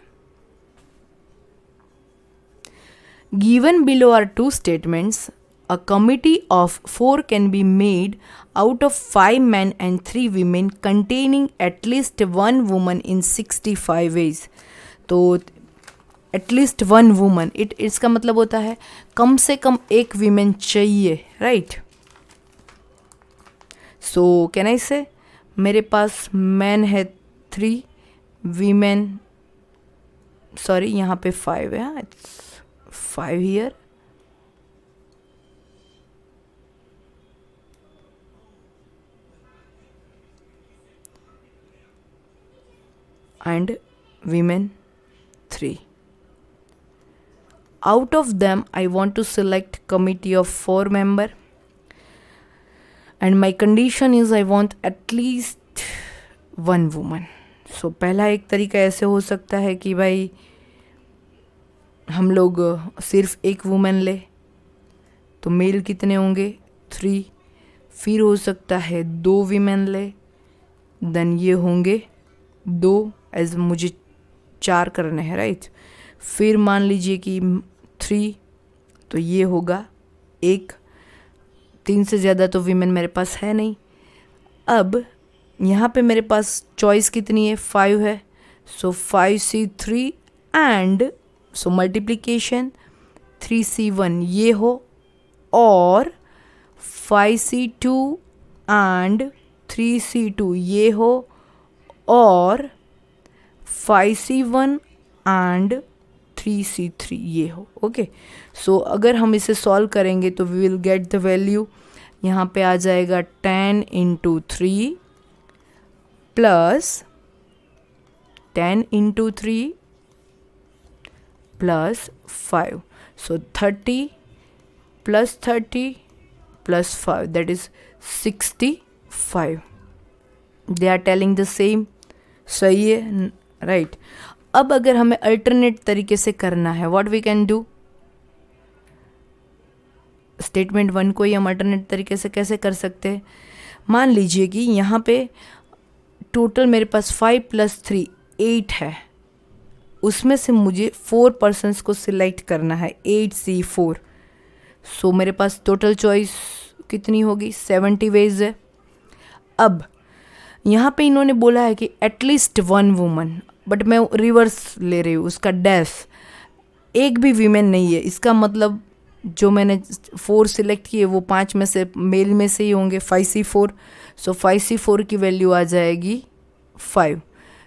Given below are two statements. A committee of 4 can be made out of 5 men and 3 women containing at least 1 woman in 65 ways. तो at least 1 woman, इसका मतलब होता है कम से कम एक women चाहिए, राइट. सो कैन आई से मेरे पास मैन है 3, वीमेन, सॉरी यहाँ पे 5 है, it's 5 here. And women 3. Out of them, I want to select committee of 4 member. And my condition is I want at least 1 woman. So पहला एक तरीका ऐसे हो सकता है कि भाई हम लोग सिर्फ एक वुमेन ले, तो मेल कितने होंगे 3. फिर हो सकता है 2 वीमेन ले, देन ये होंगे 2, एज मुझे 4 करने हैं, राइट. फिर मान लीजिए कि 3, तो ये होगा 1. 3 से ज़्यादा तो वीमेन मेरे पास है नहीं. अब यहाँ पे मेरे पास चॉइस कितनी है, 5 है. सो 5C3 and so multiplication 3C1 ये हो, और 5C2 एंड 3C2 ये हो, और 5C1 एंड 3C3 ये हो. ओके, सो अगर हम इसे सॉल्व करेंगे तो we will get the value. यहाँ पे आ जाएगा 10 into 3 plus 10 into 3 plus 5. So 30 plus 30 plus 5, that is 65. They are telling the same. सही है, राइट. अब अगर हमें अल्टरनेट तरीके से करना है, what we can do. Statement 1 को ही हम अल्टरनेट तरीके से कैसे कर सकते हैं. मान लीजिए कि यहाँ पे टोटल मेरे पास 5 + 3 8 है, उसमें से मुझे 4 पर्सन्स को सिलेक्ट करना है, 8C4. सो मेरे पास टोटल चॉइस कितनी होगी, 70 वेज है. अब यहाँ पे इन्होंने बोला है कि एटलीस्ट 1 वुमन, बट मैं रिवर्स ले रही हूँ उसका डैश. एक भी वीमेन नहीं है, इसका मतलब जो मैंने 4 सिलेक्ट किए वो 5 में से मेल में से ही होंगे, 5C4. सो 5C4 की वैल्यू आ जाएगी 5.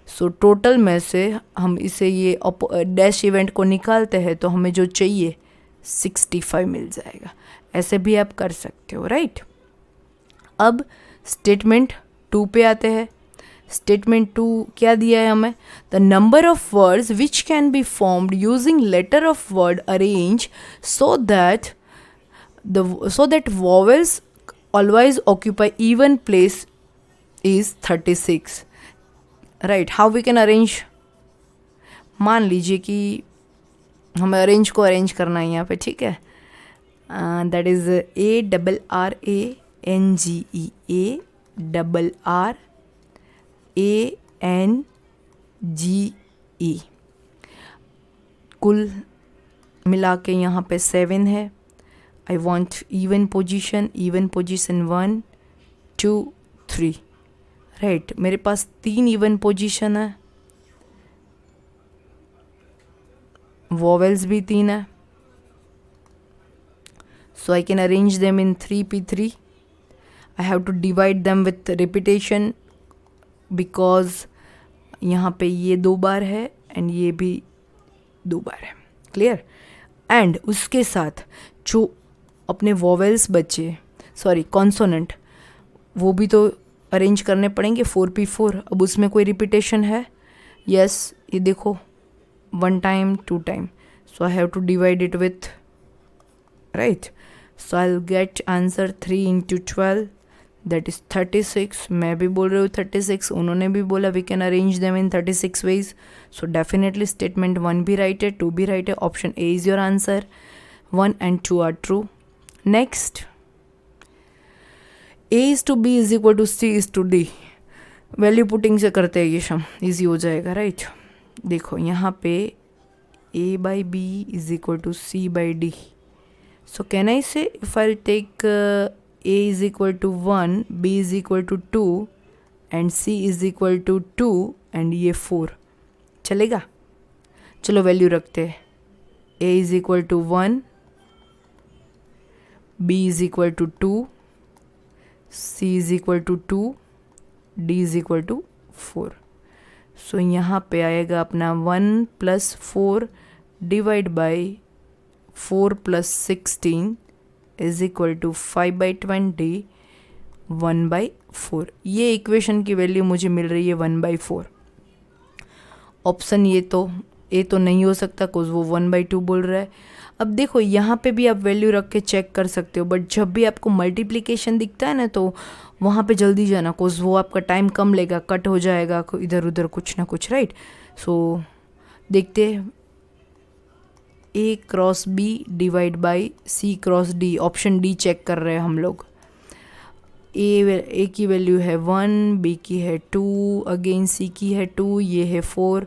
सो टोटल में से हम इसे ये डैश इवेंट को निकालते हैं तो हमें जो चाहिए 65 मिल जाएगा. ऐसे भी आप कर सकते हो, राइट. अब स्टेटमेंट 2 पे आते हैं. स्टेटमेंट 2 क्या दिया है हमें, the number of words which can be formed using letter of word arrange so that vowels always occupy even place is 36. Right, how we can arrange. मान लीजिए कि हमें अरेंज को अरेंज करना है यहाँ पे, ठीक है. That is ARRANGE. कुल मिला के यहाँ पे 7 है. I want even position 1 2 3. Right, मेरे पास 3 इवन पोजीशन है, वॉवेल्स भी 3 है. So I can arrange them in 3p3. I have to divide them with repetition because यहाँ पे ये 2 बार है एंड ये भी 2 बार है. क्लियर. एंड उसके साथ जो अपने वॉवेल्स बचे, सॉरी कॉन्सोनेंट, वो भी तो अरेंज करने पड़ेंगे 4p4। अब उसमें कोई रिपीटेशन है? यस, ये देखो 1 time 2 time, so I have to divide it with, right, so I will get answer 3 into 12 that is 36। मैं भी बोल रही हूँ 36, उन्होंने भी बोला we can arrange them in 36 ways, so definitely statement 1 भी राइट है, 2 भी राइट है, option A is your answer, 1 and 2 are true. Next, A is to B is equal to C is to D, value putting से करते हैं ये शम, easy हो जाएगा, राइट। देखो यहाँ पे A by B is equal to C by D, so can I say if I'll take A is equal to 1, B is equal to 2 and C is equal to 2 and ये 4, चलेगा? चलो value रखते हैं, A is equal to 1, B is equal to 2, C is equal to 2, D is equal to 4। सो यहाँ पे आएगा अपना 1 + 4 divide by 4 + 16 is equal to 5/20, 1/4। ये इक्वेशन की वैल्यू मुझे मिल रही है 1/4। ऑप्शन ये तो नहीं हो सकता बिकॉज वो 1/2 बोल रहा है। अब देखो यहाँ पे भी आप वैल्यू रख के चेक कर सकते हो, बट जब भी आपको मल्टीप्लिकेशन दिखता है ना तो वहाँ पे जल्दी जाना, बिकॉज वो आपका टाइम कम लेगा, कट हो जाएगा इधर उधर कुछ ना कुछ, राइट। सो देखते हैं, A cross B divide by C cross D, option D check कर रहे हैं हम लोग। A की वैल्यू है 1, B की है 2, अगेन C की है 2, ये है 4,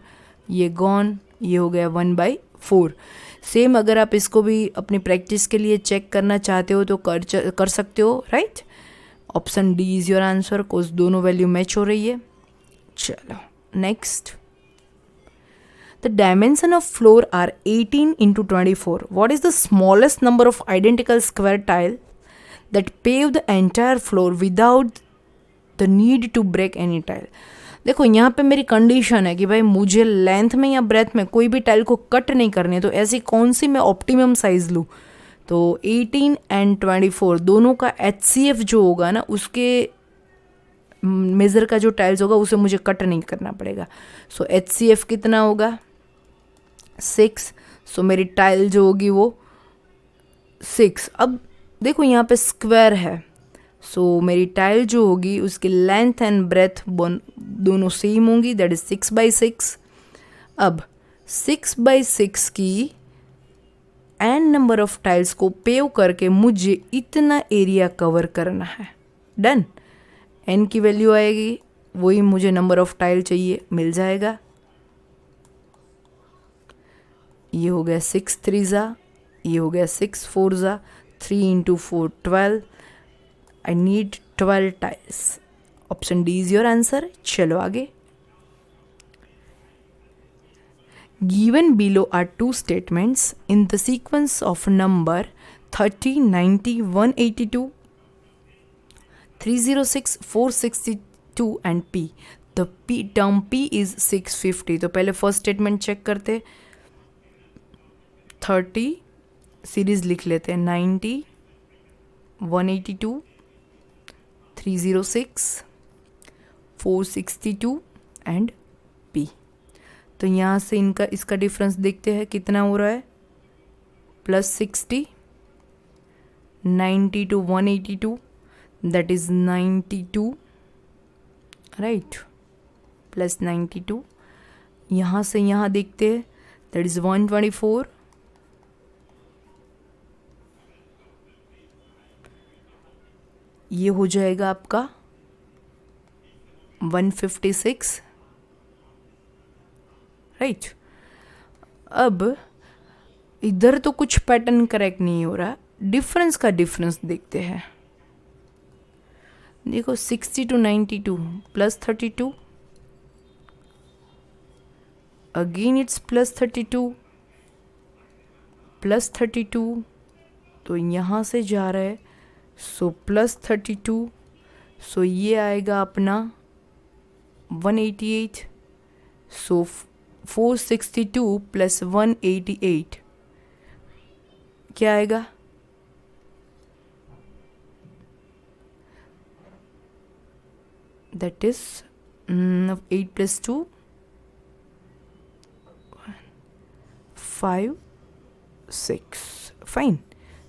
ये गॉन, ये हो गया 1/4। सेम अगर आप इसको भी अपनी प्रैक्टिस के लिए चेक करना चाहते हो तो कर सकते हो, right. Option D is your answer, course दोनों वैल्यू मैच हो रही है। चलो next, the dimension of floor are 18 into 24। What is the smallest number of identical square tile that pave the entire floor without the need to break any tile. देखो यहाँ पे मेरी condition है कि भाई मुझे लेंथ में या ब्रेथ में कोई भी टाइल को कट नहीं करनी है, तो ऐसी कौन सी मैं ऑप्टिमम साइज लूँ? तो 18 and 24 दोनों का HCF जो होगा ना, उसके मेज़र का जो टाइल्स होगा उसे मुझे कट नहीं करना पड़ेगा। सो HCF कितना होगा? 6। सो मेरी टाइल जो होगी वो 6। अब देखो यहाँ पे स्क्वायर है, सो मेरी टाइल जो होगी उसकी लेंथ एंड ब्रेथ दोनों सेम होंगी, दैट इज 6/6। अब 6/6 की एन नंबर ऑफ टाइल्स को पेव करके मुझे इतना एरिया कवर करना है। डन। एन की वैल्यू आएगी, वही मुझे नंबर ऑफ टाइल चाहिए, मिल जाएगा। ये हो गया 6 3 ये हो गया 6 4 3 into 4 12। I need 12 tiles। Option D is your answer. चलो आगे। Given below are two statements in the sequence of number 30, 90, 182, 306, 462 and P। The term P is 650। तो पहले फर्स्ट स्टेटमेंट चेक करते, 30 सीरीज लिख लेते हैं, 90, 182, 306, 462 एंड P। तो यहाँ से इसका डिफरेंस देखते हैं कितना हो रहा है, +60, 90 to 182 दैट इज 92, राइट, +92। यहाँ से यहाँ देखते हैं दैट इज 124, ये हो जाएगा आपका 156, राइट। अब इधर तो कुछ पैटर्न करेक्ट नहीं हो रहा, डिफरेंस का डिफरेंस देखते हैं। देखो 60 to 92 +32, अगेन इट्स +32 +32, तो यहाँ से जा रहा है, सो +32, सो ये आएगा अपना 188, सो 462 + 188 क्या आएगा, that is 8 plus 2 5 6. Fine.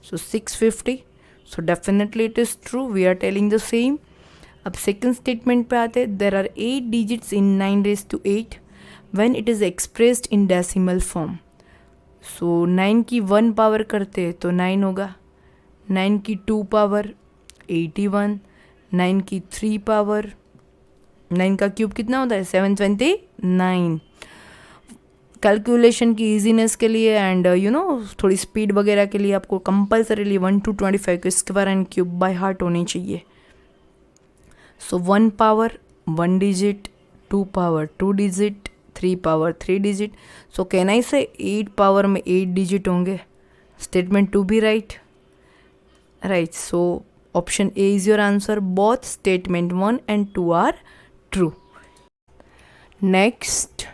So 650. So definitely it is true. We are telling the same. अब सेकंड स्टेटमेंट पे आते हैं. There are 8 digits in 9⁸ when it is expressed in decimal form. So 9 की 1 पावर करते हैं तो 9 होगा. 9 की 2 पावर 81. 9 की 3 पावर, 9 का क्यूब कितना होता है 729. कैलकुलेशन की इजीनेस के लिए एंड थोड़ी स्पीड वगैरह के लिए आपको कंपल्सरीली 1 to 25 के square and cube by heart होनी चाहिए. सो 1 power 1 digit, 2 power 2 digit, 3 power 3 digit. So can I से 8 पावर में 8 डिजिट होंगे. स्टेटमेंट 2 भी right. So option A is your answer. Both statement 1 and 2 are true. Next,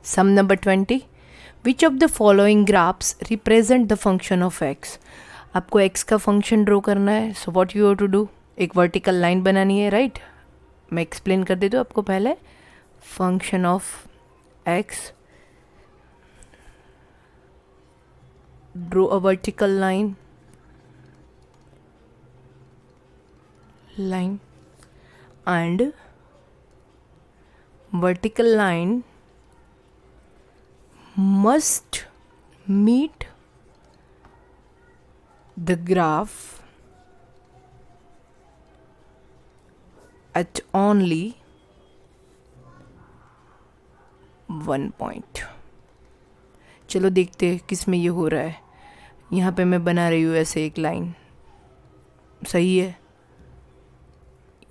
sum number 20. Which of the following graphs represent the function of x? आपको x का function draw करना है. So what you have to do, एक vertical line बनानी है, right? मैं explain कर देती हूँ आपको पहले. Function of x, draw a vertical line and vertical line must meet the graph at only one point. चलो देखते हैं किस में ये हो रहा है. यहाँ पे मैं बना रही हूँ ऐसे एक लाइन, सही है,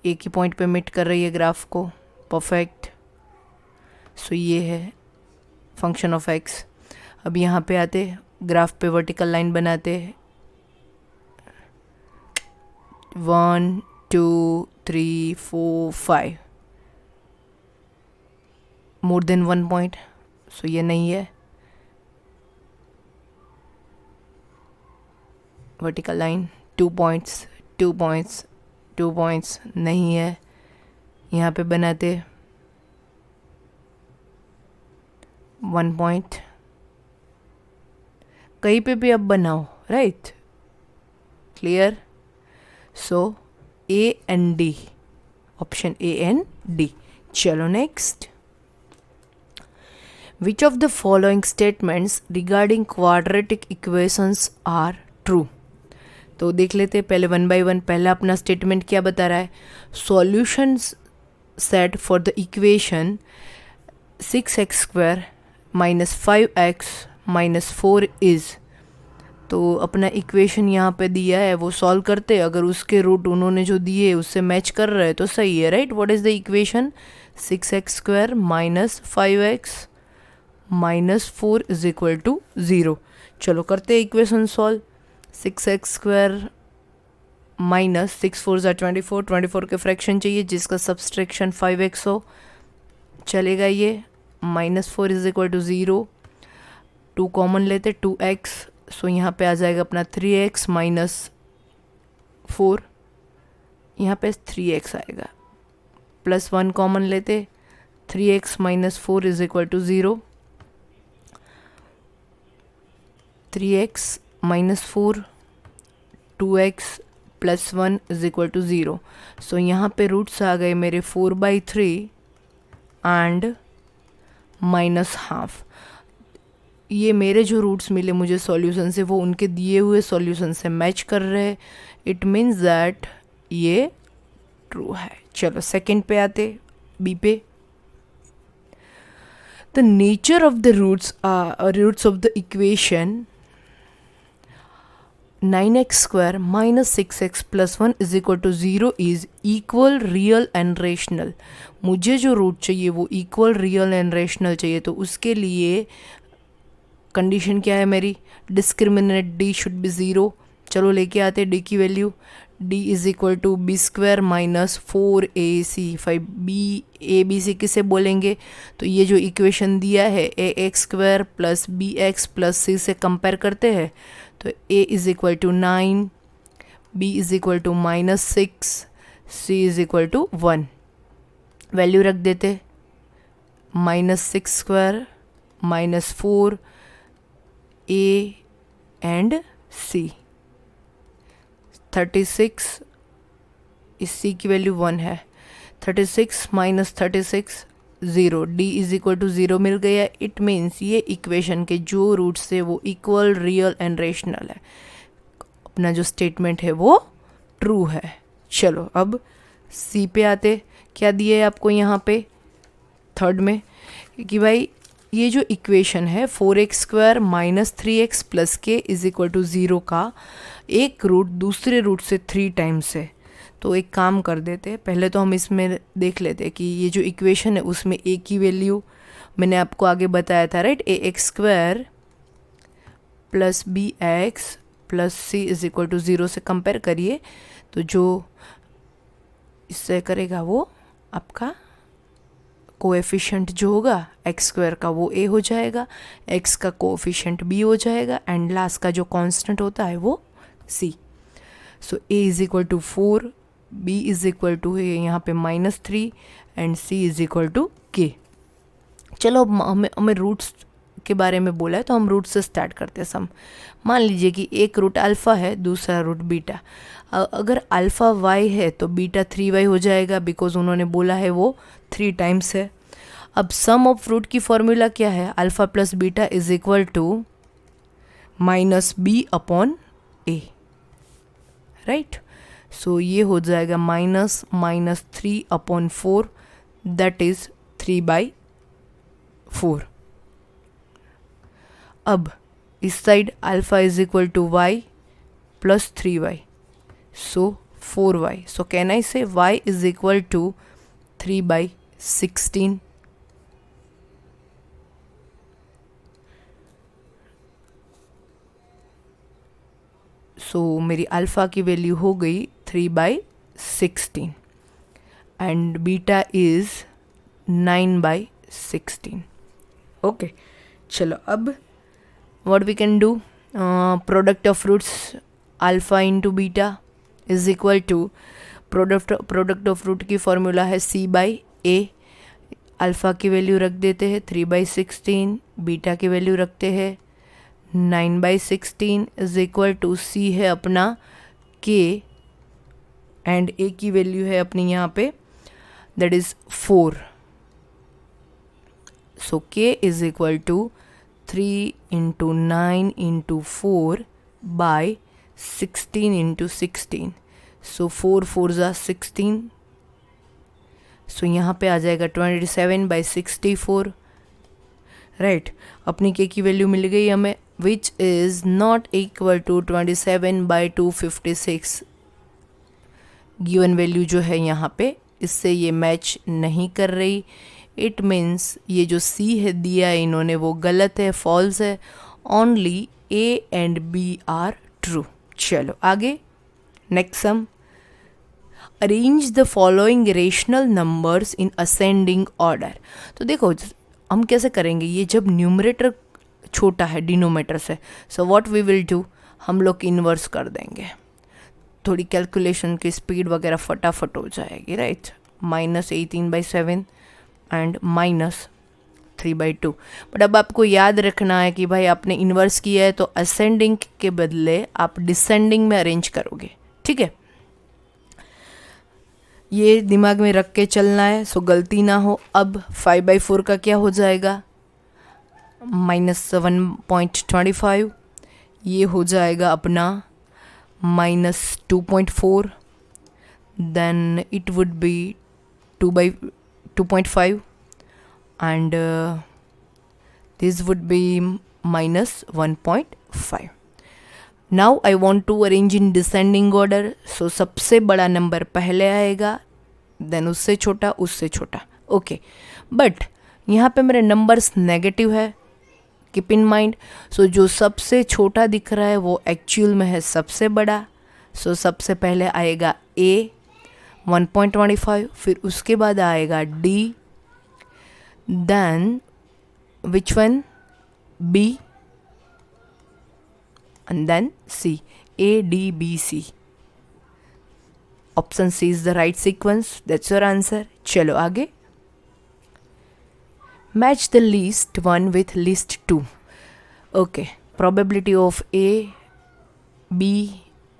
एक ही पॉइंट पे मीट कर रही है ग्राफ को. परफेक्ट. सो ये है फंक्शन ऑफ एक्स. अब यहाँ पे आते, ग्राफ पे वर्टिकल लाइन बनाते. 1 2 3 4 5, मोर देन 1 पॉइंट. सो ये नहीं है. Vertical line 2 points 2 points 2 points नहीं है. यहाँ पे बनाते 1 पॉइंट. कहीं पे भी अब बनाओ, right? Clear? So A and D, option A and D. चलो next. Which of the following statements regarding quadratic equations are true? तो देख लेते हैं पहले 1 by 1. पहला अपना स्टेटमेंट क्या बता रहा है? Solutions set for the equation 6x² minus 5x minus 4 is. तो अपना इक्वेशन यहाँ पे दिया है, वो सॉल्व करते. अगर उसके रूट उन्होंने जो दिए उससे मैच कर रहे हैं तो सही है, right? What is the equation? 6x² minus 5x minus 4 is equal to 0. चलो करते हैं इक्वेशन सॉल्व. 6x² माइनस 6 4 ज़ा 24, 24 के फ्रैक्शन चाहिए जिसका सब्सट्रैक्शन 5x हो. चलेगा ये. -4 इज इक्वल टू 0. 2 कॉमन लेते 2x. सो यहाँ पे आ जाएगा अपना 3x माइनस 4. यहाँ पे 3x आएगा. +1 कॉमन लेते 3x minus 4 is equal to 0. 3x minus 4, 2x +1 is equal to 0. So यहाँ पे रूट्स आ गए मेरे 4/3 एंड -½ ये मेरे जो रूट्स मिले मुझे सॉल्यूशन से वो उनके दिए हुए सॉल्यूशन से मैच कर रहे हैं. इट मीन्स दैट ये ट्रू है. चलो सेकंड पे आते, बी पे. The nature of the roots of the equation 9x² minus 6x plus 1 is equal to 0 is equal, real and rational. मुझे जो रूट चाहिए वो इक्वल, रियल एंड रेशनल चाहिए. तो उसके लिए कंडीशन क्या है मेरी? Discriminate D should be 0. चलो लेके आते डी की value. D is equal to b² minus 4ac 5b. A B C किसे बोलेंगे? तो ये जो इक्वेशन दिया है ax² plus bx plus c से कंपेयर करते हैं. तो a is equal to 9, b is equal to -6, c is equal to 1. Value रख देते, -6² -4 A एंड C। 36, इस C की वैल्यू 1 है, 36 - 36 0, D इज इक्वल टू 0 मिल गया। इट मीन्स ये इक्वेशन के जो रूट्स है वो इक्वल, रियल एंड रेशनल है। अपना जो स्टेटमेंट है वो ट्रू है। चलो अब C पे आते, क्या दिया है आपको यहाँ पे थर्ड में कि भाई ये जो इक्वेशन है 4x² - 3x + k is equal to 0 का एक रूट दूसरे रूट से 3 टाइम्स है। तो एक काम कर देते, पहले तो हम इसमें देख लेते कि ये जो इक्वेशन है उसमें a की वैल्यू मैंने आपको आगे बताया था, right, ax² + bx + c is equal to 0 से कंपेयर करिए तो जो इससे करेगा वो आपका कोएफिशिएंट जो होगा x² का वो a हो जाएगा, x का कोएफिशिएंट b हो जाएगा एंड लास्ट का जो कांस्टेंट होता है वो c। So a is equal to 4, b is equal to यहाँ पे -3 and c is equal to k। चलो हमें रूट्स के बारे में बोला है तो हम रूट से स्टार्ट करते हैं सम। मान लीजिए कि एक रूट अल्फ़ा है, दूसरा रूट बीटा। अगर अल्फ़ा y है तो बीटा 3y हो जाएगा, बिकॉज उन्होंने बोला है वो 3 टाइम्स है। अब सम ऑफ रूट की फॉर्मूला क्या है, alpha + beta is equal to -b/a, right. So ये हो जाएगा -3/4, दैट इज 3/4। अब इस side alpha is equal to y + 3y, so 4y। So can I say y is equal to 3/16। So मेरी alpha की वैल्यू हो गई 3/16 एंड बीटा इज 9/16। ओके, चलो अब what we can do, product of roots alpha into beta is equal to product of root की formula है c/a। Alpha की value रख देते हैं 3/16, बीटा की वैल्यू रखते हैं 9/16 इज इक्वल टू c है अपना k एंड a की वैल्यू है अपनी यहाँ पे that is 4। So k is equal to 3 × 9 × 4 by 16 × 16। So 4 4 ज़ा 16। सो यहाँ पे आ जाएगा 27/64, राइट। अपनी के की वैल्यू मिल गई हमें which is not equal to 27/256। Given value जो है यहाँ पे इससे ये मैच नहीं कर रही। इट मीन्स ये जो C है दिया है इन्होंने वो गलत है, फॉल्स है। Only A and B are true. चलो आगे next sum, arrange the following rational numbers in ascending order. तो देखो हम कैसे करेंगे, ये जब न्यूमरेटर छोटा है डिनोमीटर से, so what we will do, हम लोग इन्वर्स कर देंगे, थोड़ी कैलकुलेशन की स्पीड वगैरह फटाफट हो जाएगी, राइट। -18/7 एंड -3/2। बट अब आपको याद रखना है कि भाई आपने इन्वर्स किया है तो असेंडिंग के बदले आप डिसेंडिंग में अरेंज करोगे, ठीक है। ये दिमाग में रख के चलना है सो गलती ना हो। अब 5/4 का क्या हो जाएगा, -7.25, ये हो जाएगा अपना -2.4, then it would be 2/2.5 and this would be -1.5. Now I want to arrange in descending order. So सबसे बड़ा नंबर पहले आएगा, देन उससे छोटा, उससे छोटा, ओके। बट यहाँ पे मेरे नंबर्स नेगेटिव है, कीप इन माइंड। सो जो सबसे छोटा दिख रहा है वो एक्चुअल में है सबसे बड़ा। सो सबसे पहले आएगा A 1.25, फिर उसके बाद आएगा D, then which one, B, and then C, A, D, B, C. Option C is the right sequence. That's your answer. चलो आगे match the least one with least two. Okay, probability of A B,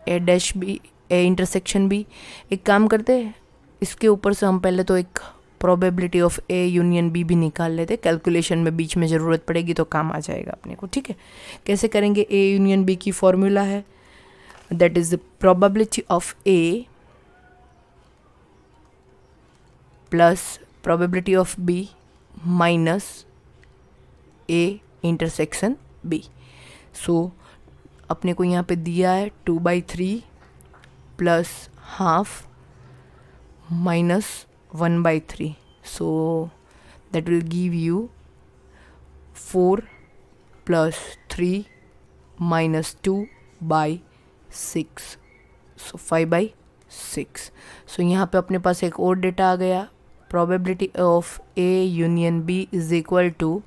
A dash B, A intersection B. एक काम करते हैं, इसके ऊपर से हम पहले तो एक probability of A union B भी निकाल लेते. कैलकुलेशन में बीच में ज़रूरत पड़ेगी तो काम आ जाएगा अपने को. ठीक है, कैसे करेंगे? ए यूनियन बी की फॉर्मूला है, that is the probability of A plus probability of B minus A intersection B. So अपने को यहाँ पे दिया है 2/3 plus half minus 1/3. So that will give you 4 plus 3 minus 2/6. So 5/6. So यहाँ पे अपने पास एक और डेटा आ गया. Probability of A union B is equal to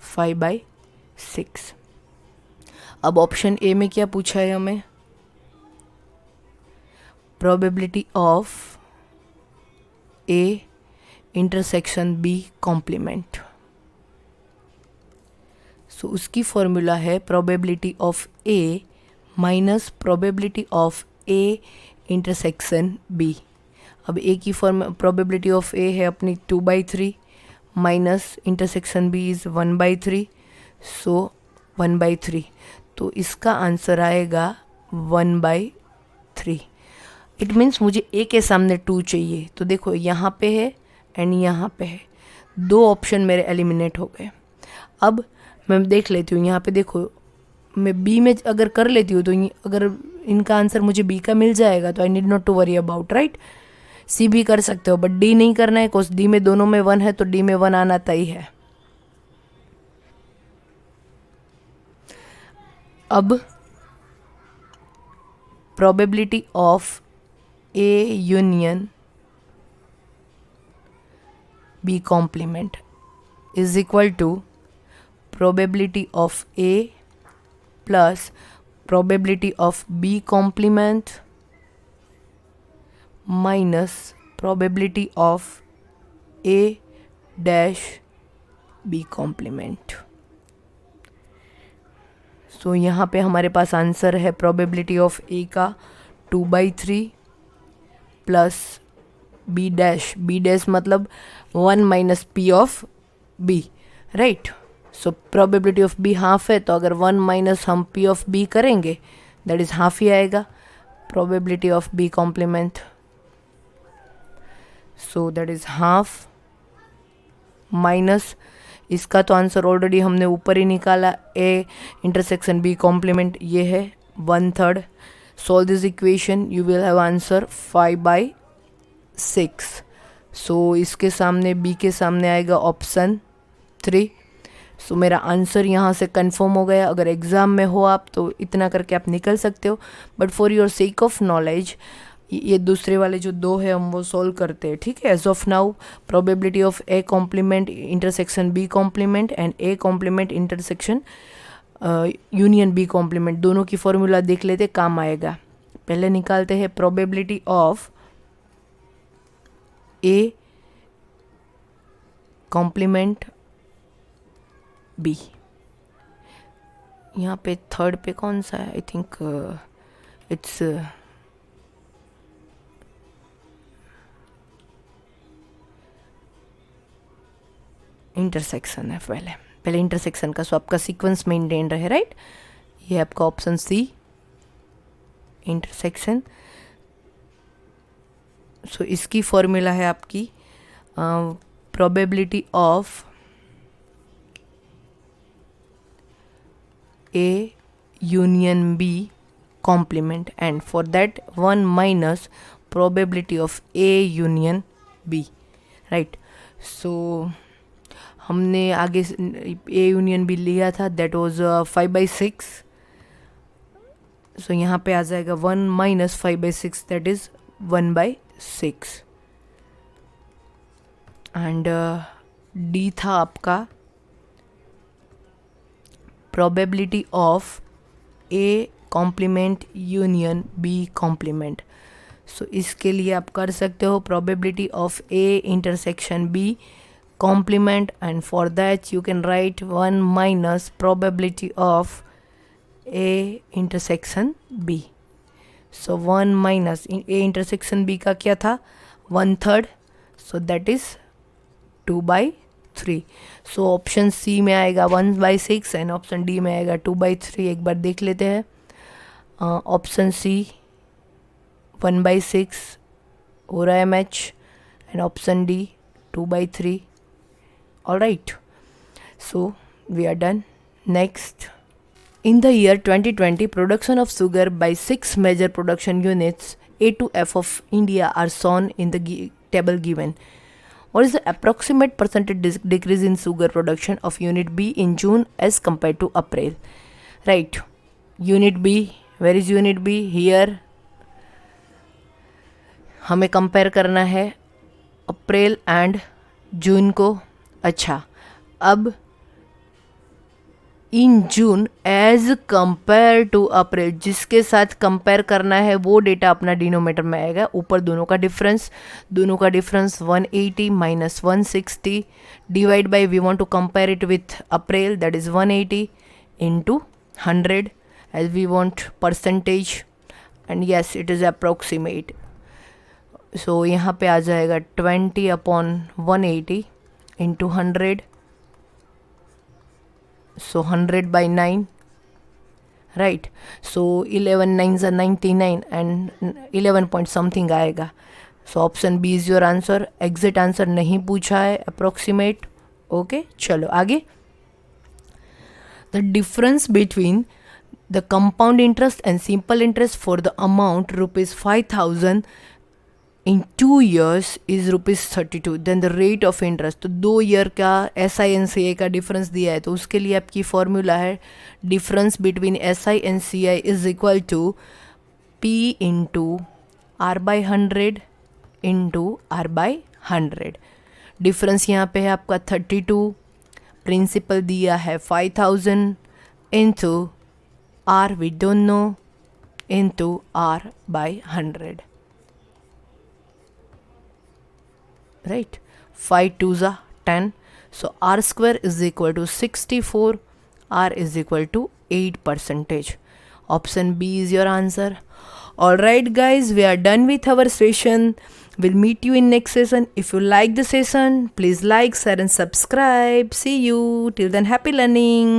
5/6. अब ऑप्शन ए में क्या पूछा है हमें? Probability of A intersection B complement. So उसकी फॉर्मूला है probability of A minus probability of A intersection B. अब ए की प्रोबेबिलिटी ऑफ ए है अपनी 2/3 minus intersection B is 1/3. So 1/3. तो इसका आंसर आएगा 1/3. इट मीन्स मुझे ए के सामने 2 चाहिए. तो देखो यहाँ पे है एंड यहाँ पे है, 2 ऑप्शन मेरे एलिमिनेट हो गए. अब मैं देख लेती हूँ, यहाँ पे देखो मैं बी में अगर कर लेती हूँ तो अगर इनका आंसर मुझे बी का मिल जाएगा तो I need not to worry about, right. C भी कर सकते हो बट डी नहीं करना है, बिकॉज डी में दोनों में 1 है तो डी में 1 आना तय है. अब probability of A union B complement is equal to probability of A plus probability of B complement minus probability of A dash B complement. So यहाँ पे हमारे पास आंसर है प्रोबेबिलिटी ऑफ ए का 2/3 प्लस बी डैश मतलब 1 minus P of B, right. So probability of B half है तो अगर 1 माइनस हम पी ऑफ बी करेंगे दैट इज़ हाफ ही आएगा. Probability of B complement, so that is half minus इसका तो आंसर ऑलरेडी हमने ऊपर ही निकाला, ए इंटरसेक्शन बी कॉम्प्लीमेंट ये है 1/3. Solve this equation, you will have answer 5/6. सो इसके सामने बी के सामने आएगा ऑप्शन 3. सो मेरा आंसर यहाँ से कंफर्म हो गया. अगर एग्ज़ाम में हो आप तो इतना करके आप निकल सकते हो, but for your sake of knowledge ये दूसरे वाले जो 2 है हम वो सॉल्व करते हैं. ठीक है, as of now probability of A complement intersection B complement and A complement intersection union B complement, दोनों की फॉर्मूला देख लेते, काम आएगा. पहले निकालते हैं probability of A complement B. यहाँ पे थर्ड पे कौन सा है? आई थिंक इट्स इंटरसेक्शन है. पहले इंटरसेक्शन का, सो आपका सीक्वेंस मेंटेन रहे, राइट. ये आपका ऑप्शन सी इंटरसेक्शन. सो इसकी फॉर्मूला है आपकी probability of A union B complement and for that 1 minus probability of A union B, right. So हमने आगे ए यूनियन बी लिया था, दैट वाज 5/6. सो यहाँ पे आ जाएगा 1 minus 5/6 that is 1/6. And D था आपका probability of A complement union B complement. So इसके लिए आप कर सकते हो probability of A intersection B complement, and for that you can write 1 minus probability of A intersection B. So 1 minus A intersection B का क्या था 1/3, so that is 2/3. So option C में आएगा 1/6 एंड ऑप्शन D में आएगा 2/3. एक बार देख लेते हैं. ऑप्शन C 1/6 हो रहा है match and option D 2/3. Alright, so we are done. Next, in the year 2020, production of sugar by 6 major production units A to F of India are shown in the table given. What is the approximate percentage decrease in sugar production of unit B in June as compared to April? Right, unit B, where is unit B? Here हमें compare करना है अप्रैल and June को. अच्छा, अब इन जून as compare to अप्रैल, जिसके साथ compare करना है वो डेटा अपना डिनोमीटर में आएगा. ऊपर दोनों का difference 180 minus 160 divide by we want to compare it with April, that is 180 into 100 as we want percentage and yes it is approximate. So यहाँ पे आ जाएगा 20/180 into 100, so 100/9, right? So 11 9s are 99 and 11 point something आएगा. So option B is your answer. Exact answer नहीं पूछा है, approximate. Okay, चलो आगे. The difference between the compound interest and simple interest for the amount ₹5,000 in 2 years is ₹32. Then the rate of interest. तो 2 year का SI and CI का difference दिया है, तो उसके लिए आपकी फॉर्मूला है difference between SI and CI is equal to P into R/100 into R/100. Difference यहाँ पे है आपका 32, प्रिंसिपल दिया है 5,000 into R we don't know into R/100. Right, 5 2s are 10, so R square is equal to 64, R is equal to 8%. Option B is your answer. Alright guys, we are done with our session. We'll meet you in next session. If you like the session, please like, share and subscribe. See you till then, happy learning.